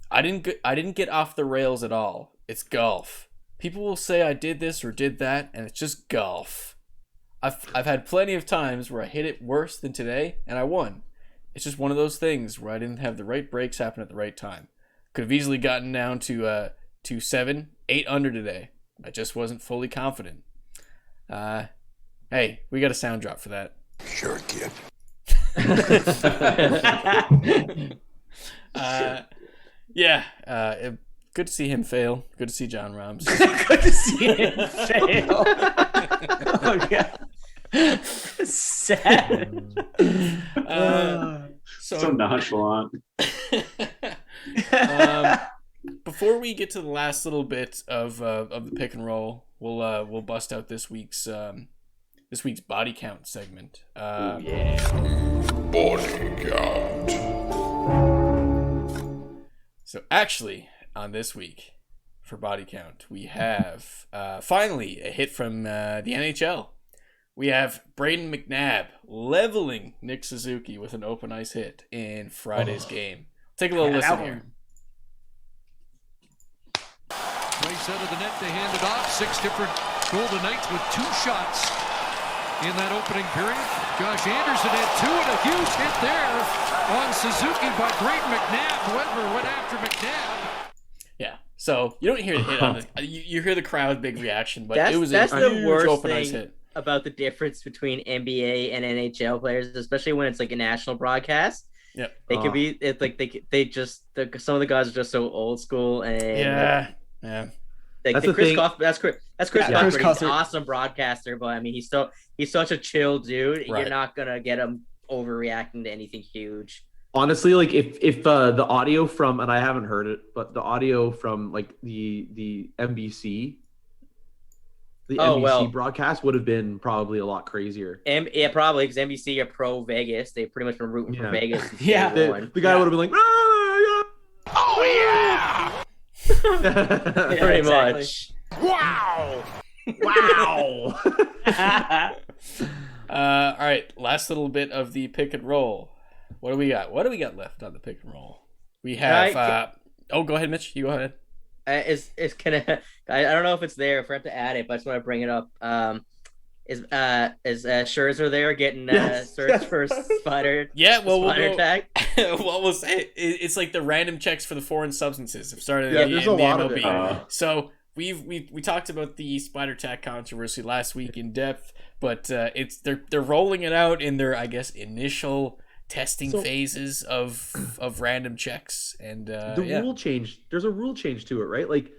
"I didn't get off the rails at all. It's golf. People will say I did this or did that, and it's just golf. I've had plenty of times where I hit it worse than today, and I won. It's just one of those things where I didn't have the right breaks happen at the right time. Could have easily gotten down to 7, 8 under today. I just wasn't fully confident." Hey, we got a sound drop for that. Sure, kid. Good to see him fail. Good to see Jon Rahm. Good to see him fail. Oh god, sad. So nonchalant. Before we get to the last little bit of the pick and roll, we'll bust out this week's body count segment. Body count. So actually, on this week for body count, we have finally a hit from the NHL. We have Braden McNabb leveling Nick Suzuki with an open ice hit in Friday's game. Take a little listen here. Right side of the net, they hand it off. 6 different Golden Knights with 2 shots in that opening period. Josh Anderson had 2 and a huge hit there on Suzuki by Braden McNabb. Whoever went after McNabb. Yeah, so you don't hear the hit on this. You hear the crowd big reaction, but it was that's a the huge worst open thing ice hit. About the difference between NBA and NHL players, especially when it's like a national broadcast. Yep. They could be. It's like some of the guys are just so old school and yeah. Like That's the Chris thing. That's Chris Cuthbert. He's an awesome broadcaster, but I mean, he's such a chill dude. Right. You're not gonna get him overreacting to anything huge. Honestly, like if the audio from, and I haven't heard it, but the audio from like the NBC, broadcast would have been probably a lot crazier. Yeah, probably because NBC are pro Vegas. They've pretty much been rooting for Vegas. The guy would have been like, "Ah, yeah." Oh yeah! Pretty much. Wow! Wow. All right, last little bit of the pick and roll. What do we got? What do we got left on the pick and roll? We have. Go ahead, Mitch. You go ahead. is gonna. I don't know if it's there. I forgot to add it, but I just want to bring it up. Is Scherzer there getting searched for spider? Yeah, well, spider tag. What we'll say, it's like the random checks for the foreign substances have started Yeah, in there's the a lot MLB. of it. So we talked about the spider tag controversy last week in depth, but they're rolling it out in their, I guess, initial testing phases of random checks, and rule change. There's a rule change to it, right? Like,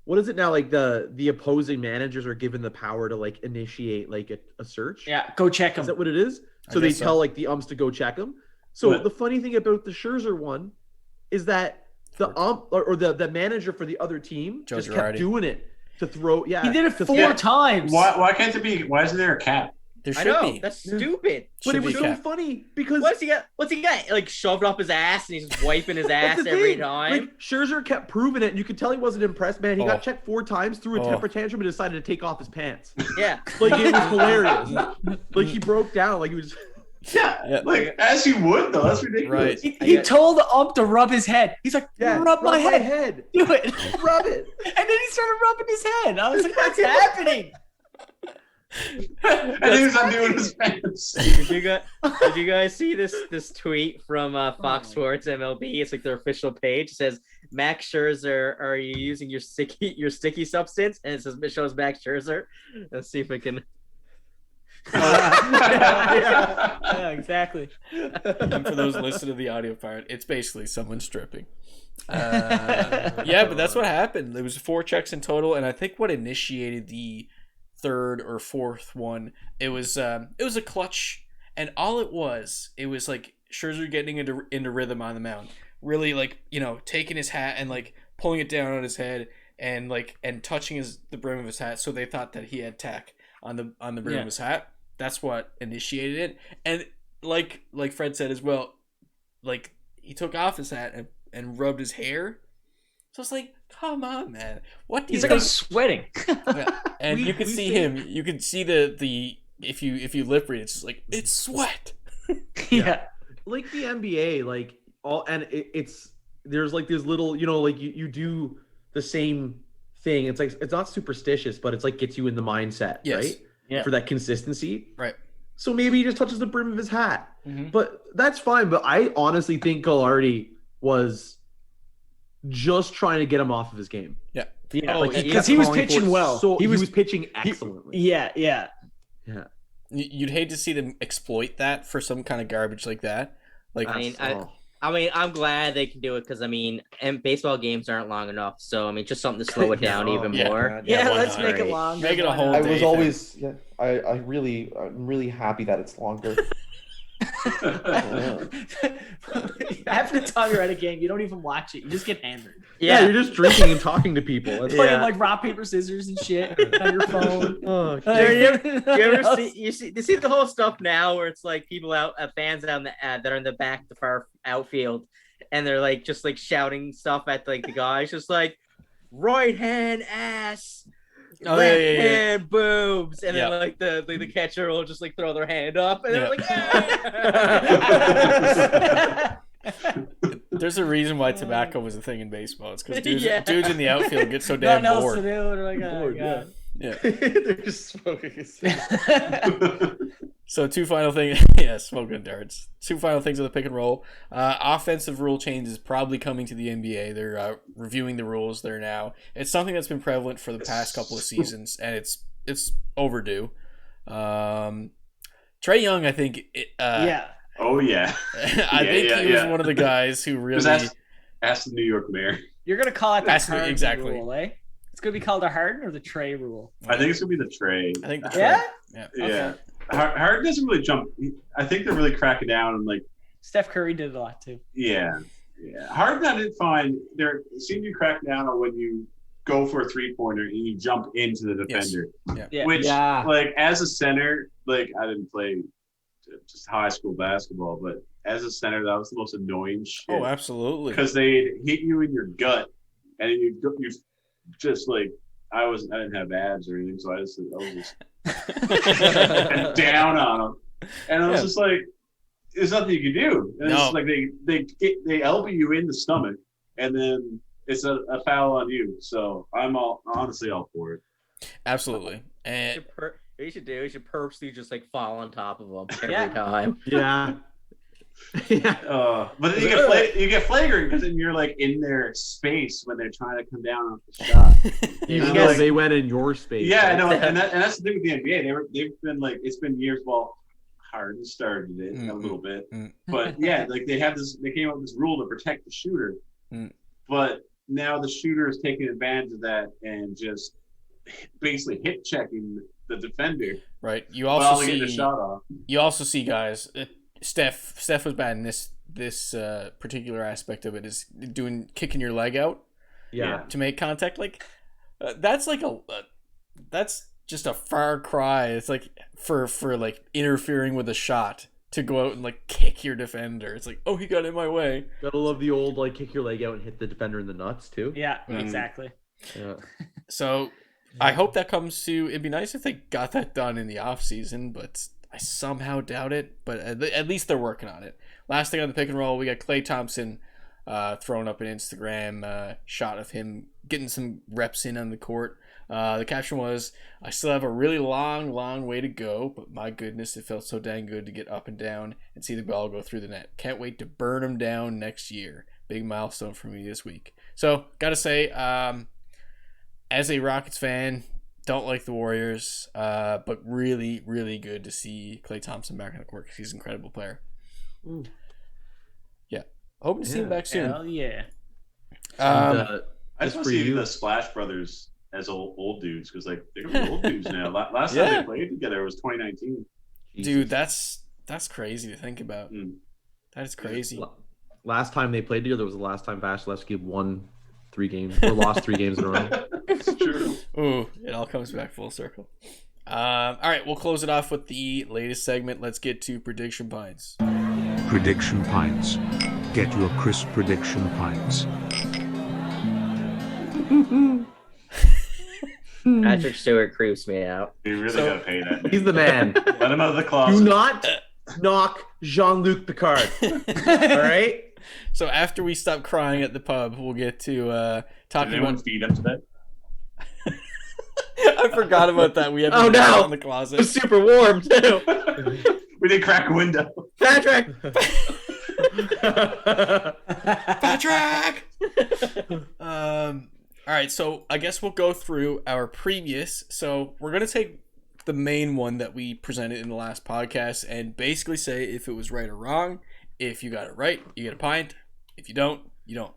what is it now? Like the opposing managers are given the power to like initiate like a search. Yeah, go check them. Is that what it is? So they tell like the umps to go check them. So the funny thing about the Scherzer one is that the ump or the manager for the other team just kept doing it to throw. Yeah, he did it 4 times. Why can't it be? Why isn't there a cap? There should I know be. that's stupid. But it was so funny because what's he got? Like shoved up his ass and he's just wiping his ass every time. Like Scherzer kept proving it, and you could tell he wasn't impressed. Man, he got checked 4 times, threw a temper tantrum, and decided to take off his pants. Yeah, like it was hilarious. Like he broke down. Like he was. Yeah, like as you would though. That's ridiculous. Right. He told the ump to rub his head. He's like, rub my head. Do it. Rub it. And then he started rubbing his head. I was like, what's happening? And he was undoing his pants. Did you guys see this tweet from Fox Sports MLB? It's like their official page. It says, Max Scherzer, are you using your sticky substance? And it shows Max Scherzer. Let's see if I can. Yeah, exactly. And for those listening to the audio part, it's basically someone stripping. Yeah, but that's what happened. There was 4 checks in total, and I think what initiated the 3rd or 4th one, it was a clutch, and all it was like Scherzer getting into rhythm on the mound, really like taking his hat and like pulling it down on his head and touching the brim of his hat, so they thought that he had tack on the brim of his hat. That's what initiated it, and like Fred said as well, like he took off his hat and rubbed his hair. So it's like, come on, man. What do you He's like sweating. Yeah. And you can see him. You can see the if you lip read, it's just like it's sweat. Yeah. Like the NBA, like all, and there's like this little, like you do the same thing. It's like it's not superstitious, but it's like gets you in the mindset, right? Yeah. For that consistency, right? So maybe he just touches the brim of his hat, mm-hmm. but that's fine. But I honestly think Gilardi was just trying to get him off of his game. Yeah, because he was pitching well. So he was pitching excellently. Yeah. You'd hate to see them exploit that for some kind of garbage like that. Like, I mean, I'm glad they can do it because and baseball games aren't long enough. So just something to slow it down even more. Yeah, let's make it longer. Make it a whole day. I was always, I'm really happy that it's longer. Half the time you're at a game, you don't even watch it. You just get hammered. Yeah, you're just drinking and talking to people. That's playing like rock, paper, scissors and shit on your phone. Oh, you ever see the whole stuff now where it's like people fans out that are in the back, the far outfield, and they're like just like shouting stuff at like the guys, just like right hand ass. Left hand boobs, and then like the catcher will just like throw their hand up, and they're like, There's a reason why tobacco was a thing in baseball. It's because dudes in the outfield get so damn bored. They're like, oh, God. Yeah, they're just smoking. So 2 final things. Smoking darts. 2 final things of the pick and roll. Offensive rule change is probably coming to the NBA. They're reviewing the rules there now. It's something that's been prevalent for the past couple of seasons, and it's overdue. Trae Young, I think. Oh yeah. I think he was one of the guys who really asked the New York mayor. You're gonna call it the Harden exactly rule, eh? It's gonna be called the Harden or the Trae rule. I think it's gonna be the Trae. I think the Trae. Yeah. Okay. Harden doesn't really jump. I think they're really cracking down on like. Steph Curry did a lot too. Yeah. Harden, I didn't find there seemed to be cracking down on when you go for a 3-pointer and you jump into the defender. Yes. Yeah. Which, like, as a center, like I didn't play just high school basketball, but as a center, that was the most annoying shit. Oh, absolutely. Because they hit you in your gut, and you just like I didn't have abs or anything, so I was just down on them, and I was just like, "There's nothing you can do." And it's just like they elbow you in the stomach, and then it's a foul on you. So I'm honestly all for it. Absolutely. And you should purposely just like fall on top of them every time. Yeah. But then you get flagrant because then you're like in their space when they're trying to come down off the shot. Even though they went in your space. Yeah, I know, and that's the thing with the NBA. They've been like, it's been years. Well, Harden started it a little bit, but yeah, like they came up with this rule to protect the shooter, but now the shooter is taking advantage of that and just basically hip checking the defender. Right. You also see the shot off. You also see guys. Steph was bad in this particular aspect of it, is kicking your leg out. Yeah. To make contact, like that's like that's just a far cry. It's like for like interfering with a shot to go out and like kick your defender. It's like, oh, he got in my way. Gotta love the old like kick your leg out and hit the defender in the nuts too. Yeah, exactly. Yeah. So I hope that comes to. It'd be nice if they got that done in the off season, but I somehow doubt it. But at least they're working on it. Last thing on the pick and roll, we got Klay Thompson throwing up an Instagram shot of him getting some reps in on the court. The caption was, "I still have a really long way to go, but my goodness, it felt so dang good to get up and down and see the ball go through the net. Can't wait to burn them down next year. Big milestone for me this week." So, gotta say, as a Rockets fan, don't like the Warriors, but really, really good to see Klay Thompson back on the court because he's an incredible player. Ooh. Yeah, hoping to see him back soon. Hell yeah. I just want to see the Splash Brothers as old dudes because like they're gonna be old dudes now. Last time they played together was 2019. Dude, that's crazy to think about. That is crazy. Last time they played together was the last time Vasilevsky won 3 games or lost 3 games in a row. It's true. Ooh, it all comes back full circle. All right, we'll close it off with the latest segment. Let's get to Prediction Pints. Prediction Pints. Get your crisp prediction pints. Patrick Stewart creeps me out. You really gotta pay that. He's the man. Let him out of the closet. Do not knock Jean-Luc Picard. All right? So after we stop crying at the pub, we'll get to talking Did anyone about... feed up to that? I forgot about that. We had Oh, no. in the closet. It was super warm, too. We did crack a window. Patrick! Patrick! All right, so I guess we'll go through our previous. So we're going to take the main one that we presented in the last podcast and basically say if it was right or wrong. If you got it right, you get a pint. If you don't, you don't.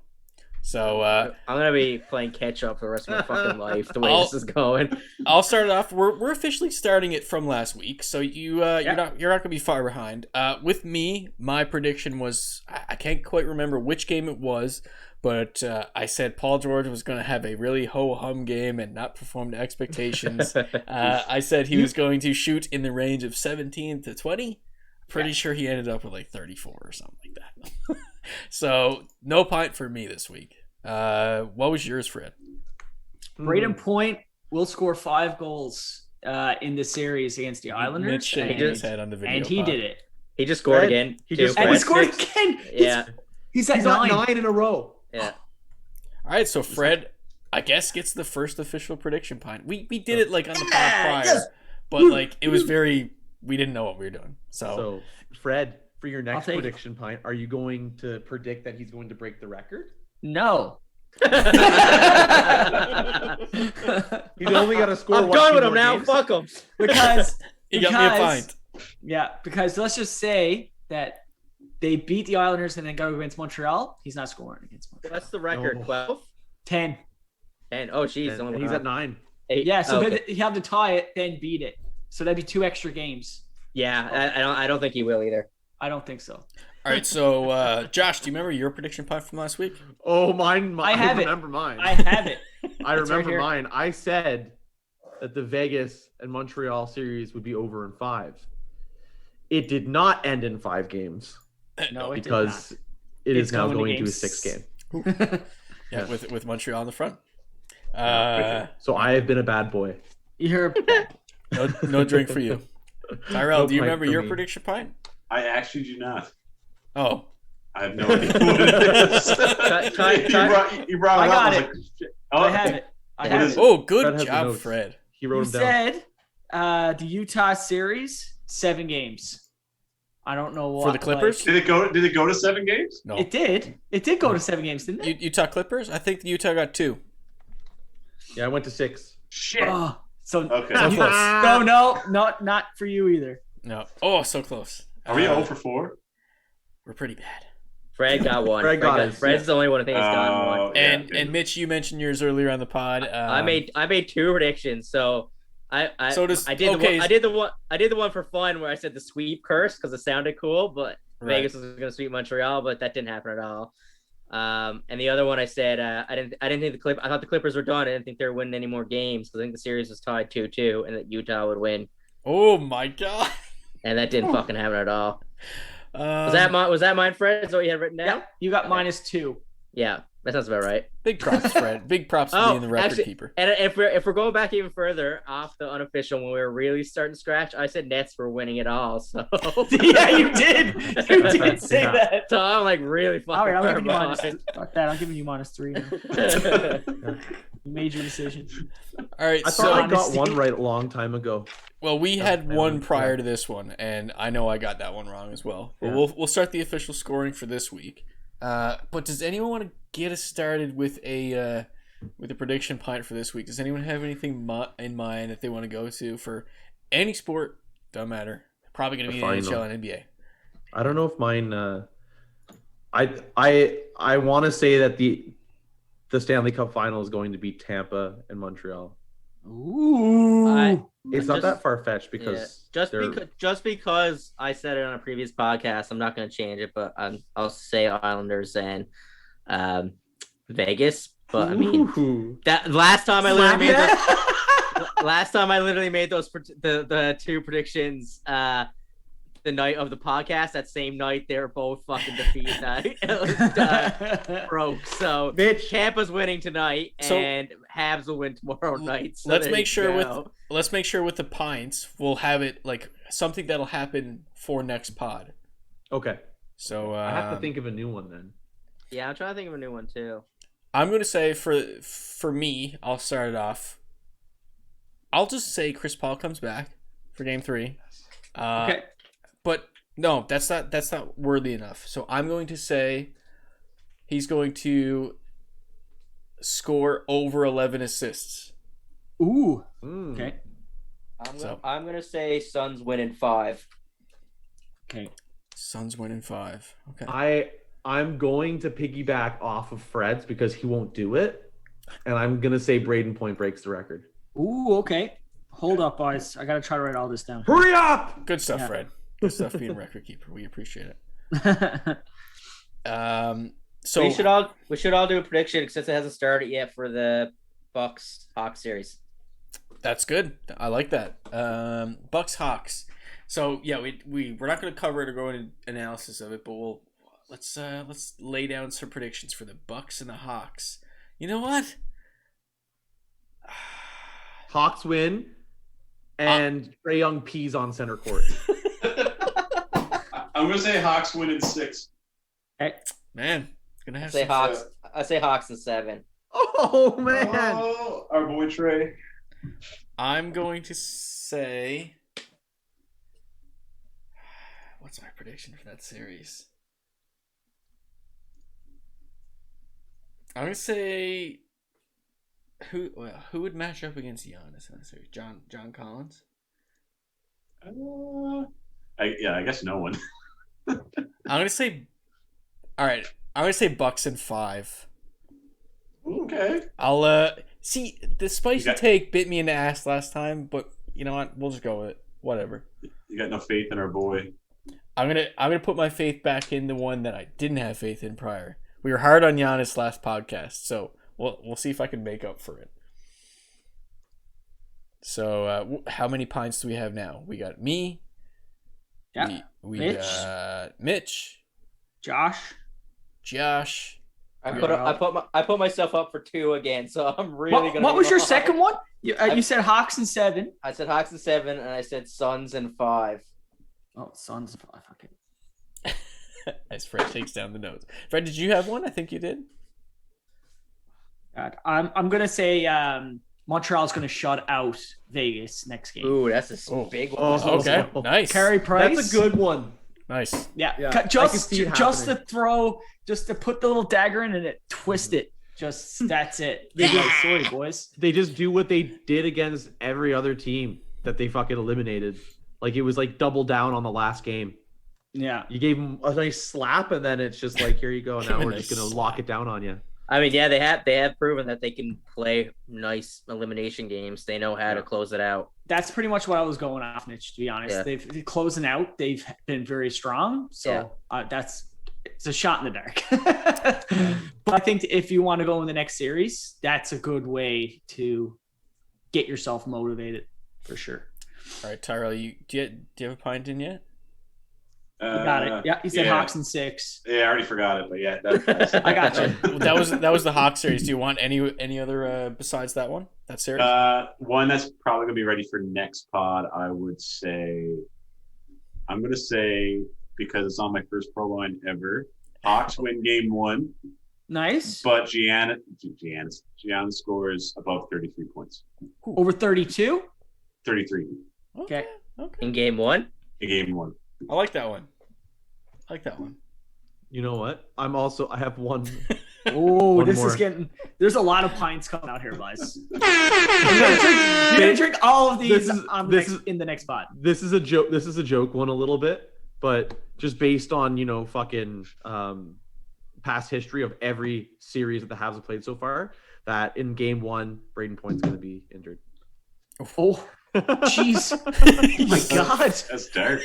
So I'm gonna be playing catch up for the rest of my fucking life. The way this is going, I'll start it off. We're officially starting it from last week, so you're not gonna be far behind. With me, my prediction was I can't quite remember which game it was, but I said Paul George was gonna have a really ho hum game and not perform to expectations. I said he was going to shoot in the range of 17 to 20. Pretty sure he ended up with like 34 or something like that. So no pint for me this week. What was yours, Fred? Braden Point will score 5 goals in the series against the Islanders. Mitch shaking his head on the video. And he did it. He just scored again. He scored again. Yeah. He's at 9 in a row. Yeah. All right, so Fred, I guess, gets the first official prediction pint. We did it like on the pod prior, but like it was very. We didn't know what we were doing. So Fred, for your next prediction pint, are you going to predict that he's going to break the record? No. He's only got to score. I'm done with him now. Games. Fuck him. Because he got me a pint. Yeah, because let's just say that they beat the Islanders and then go against Montreal. He's not scoring against Montreal. What's the record? 12? 10. 10. Oh, jeez. And he's at 9. 8. Yeah, so okay. he had to tie it, then beat it. So that'd be 2 extra games. Yeah, I don't think he will either. I don't think so. All right, so Josh, do you remember your prediction pint from last week? Oh, mine. I remember mine. I have it. I remember right mine. I said that the Vegas and Montreal series would be over in 5. It did not end in 5 games. No, it because did not. it is now going to a 6th game. Yeah, with Montreal in the front. So I have been a bad boy. You're no drink for you. Tyrell, No do you pint remember for your me. prediction pint? I actually do not. Oh. I have no idea what it is. You brought it I up. got I was it. like, shit. Oh, I have it. I have it. Oh, Fred good has the job, notes. Fred. He wrote You them down. said the Utah series 7 games. I don't know what For the Clippers? Did it go to 7 games? No. It did. It did go to 7 games, didn't it? Utah Clippers? I think Utah got 2. Yeah, I went to 6. Shit. Oh, so Okay. So close. no, not for you either. No. Oh, so close. Are we 0 for 4? We're pretty bad. Fred got one. Fred got it. Fred's the only one I think has gotten one. Yeah, And Mitch, you mentioned yours earlier on the pod. I made 2 predictions, so I did the one for fun where I said the sweep curse because it sounded cool, but Right. Vegas was going to sweep Montreal, but that didn't happen at all. And the other one I said I didn't think I thought the Clippers were done. I didn't think they were winning any more games because I think the series was tied 2-2 and that Utah would win. Oh my god. And that didn't fucking happen at all. Was that mine, Fred? Is that what you had written down? Yeah, you got -2. Yeah, that sounds about right. Big props, Fred. Big props for being the record keeper. And if we're going back even further off the unofficial, when we were really starting to scratch, I said Nets were winning it all. So Yeah, you did. You did say that. So I'm like really fucking. All right, I'm giving you far -3. Fuck that. I'm giving you -3 now. behind. You made your decision. All right, I so thought I got one right a long time ago. well, we had one prior to this one, and I know I got that one wrong as well. But we'll start the official scoring for this week. But does anyone want to get us started with a prediction pint for this week? Does anyone have anything in mind that they want to go to for any sport? Don't matter. Probably going to be the NHL and NBA. I don't know if mine. I want to say that the Stanley Cup final is going to be Tampa and Montreal. Ooh. It's not that far fetched because just because I said it on a previous podcast, I'm not going to change it, but I'll say Islanders and Vegas. But I mean, that last time I literally made those the 2 predictions. The night of the podcast, that same night, they were both fucking defeated. Broke. So Tampa's winning tonight, and Habs will win tomorrow night. So let's make sure with the pints, we'll have it like something that'll happen for next pod. Okay. So I have to think of a new one then. Yeah, I'm trying to think of a new one too. I'm gonna say for me, I'll start it off. I'll just say Chris Paul comes back for Game 3. Okay. But no, that's not worthy enough. So I'm going to say he's going to score over 11 assists. Ooh. Okay. I'm gonna say Suns win in 5. Okay. Suns win in 5. Okay. I'm going to piggyback off of Fred's because he won't do it, and I'm gonna say Braden Point breaks the record. Ooh. Okay. Hold up, boys. I gotta try to write all this down. Hurry up! Good stuff, Fred. Good stuff being record keeper. We appreciate it. So we should all do a prediction since it hasn't started yet for the Bucks Hawks series. That's good. I like that. Bucks Hawks. So yeah, we're not going to cover it or go into analysis of it, but let's lay down some predictions for the Bucks and the Hawks. You know what? Hawks win, and Trae Young pees on center court. I'm gonna say Hawks win in 6. Hey, man, gonna have to say Hawks. I say Hawks in 7. Oh man, our boy Trae. I'm going to say, what's my prediction for that series? I'm gonna say who would match up against Giannis in that series? John Collins. I guess no one. I'm gonna say, all right. I'm gonna say Bucks in 5. Okay. I'll see the spicy take bit me in the ass last time, but you know what? We'll just go with it. Whatever. You got no faith in our boy. I'm gonna put my faith back in the one that I didn't have faith in prior. We were hard on Giannis last podcast, so we'll see if I can make up for it. So how many pints do we have now? We got me. Yeah. We Mitch. got Mitch. Josh. I put myself up for 2 again, so I'm really gonna. What was your second one? You said Hawks in 7. I said Hawks in 7, and I said Suns in 5. Oh, Suns in 5. Okay. As Fred takes down the notes. Fred, did you have one? I think you did. God, I'm gonna say Montreal's gonna shut out Vegas next game. Ooh, that's a big one. Okay, nice. Carey Price. That's a good one. Nice. Yeah. Just to throw, just to put the little dagger in and it twist it. Just that's it. Sorry, boys. They just do what they did against every other team that they fucking eliminated. Like it was like double down on the last game. Yeah. You gave them a nice slap, and then it's just like, here you go. Now we're just gonna lock it down on you. I mean, yeah, they have proven that they can play nice elimination games. They know how to close it out. That's pretty much what I was going off, Mitch, to be honest. Yeah. They've closing out. They've been very strong. So it's a shot in the dark. But I think if you want to go in the next series, that's a good way to get yourself motivated for sure. All right, Tyrell, do you have a pint in yet? You got it. Yeah, he said Hawks in 6. Yeah, I already forgot it, but yeah, that's I got you. That was the Hawks series. Do you want any other besides that one? That series? One that's probably gonna be ready for next pod. I'm gonna say because it's on my first pro line ever. Hawks win game 1. Nice. But Gianna scores above 33 points. Over 32? 33. Okay. In game 1? In game 1. I like that one. You know what? I have one. Oh, this is getting. There's a lot of pints coming out here, guys. You're gonna drink all of these in the next pod. This is a joke. This is a joke one a little bit, but just based on fucking past history of every series that the Habs have played so far, that in game 1, Braden Point's going to be injured. Oh. Jeez. Oh my God. That's dark.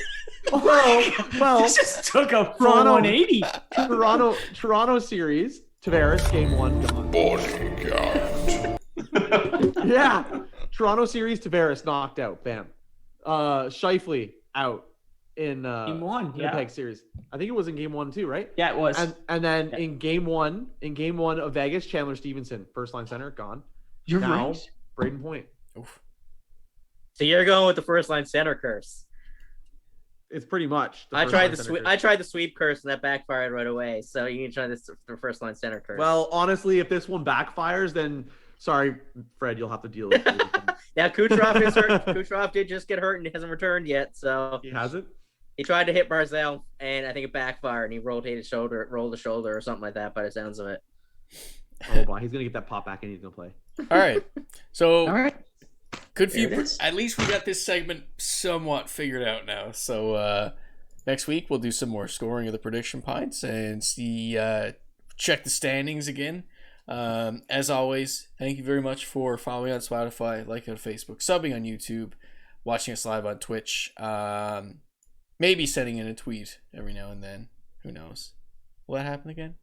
Well, this just took a full 180. Toronto series, Tavares, game 1, gone. Bodyguard. Yeah. Toronto series, Tavares knocked out. Bam. Scheifele out in game 1, Winnipeg series. I think it was in game 1 too, right? Yeah, it was. And then in game 1 of Vegas, Chandler Stevenson, first line center, gone. You're now, right. Braden Point. Oof. So you're going with the first line center curse. It's pretty much. I tried the sweep curse and that backfired right away. So you can try the first line center curse. Well, honestly, if this one backfires, then sorry, Fred, you'll have to deal with it. Now Kucherov is hurt. Kucherov did just get hurt and hasn't returned yet. So he hasn't. He tried to hit Barzal and I think it backfired and he rolled the shoulder or something like that by the sounds of it. Oh boy, he's gonna get that pop back and he's gonna play. All right. So all right. Good for you. At least we got this segment somewhat figured out now. So next week we'll do some more scoring of the prediction pints and see check the standings again. As always, thank you very much for following on Spotify, liking on Facebook, subbing on YouTube, watching us live on Twitch. Maybe sending in a tweet every now and then. Who knows? Will that happen again?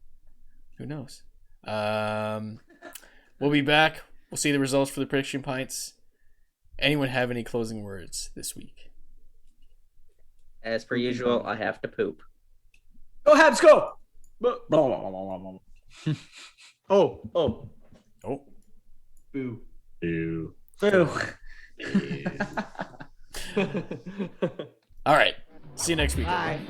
Who knows? We'll be back. We'll see the results for the prediction pints. Anyone have any closing words this week? As per usual, I have to poop. Go Habs, go! Oh. Boo. Boo. All right. See you next week. Bye.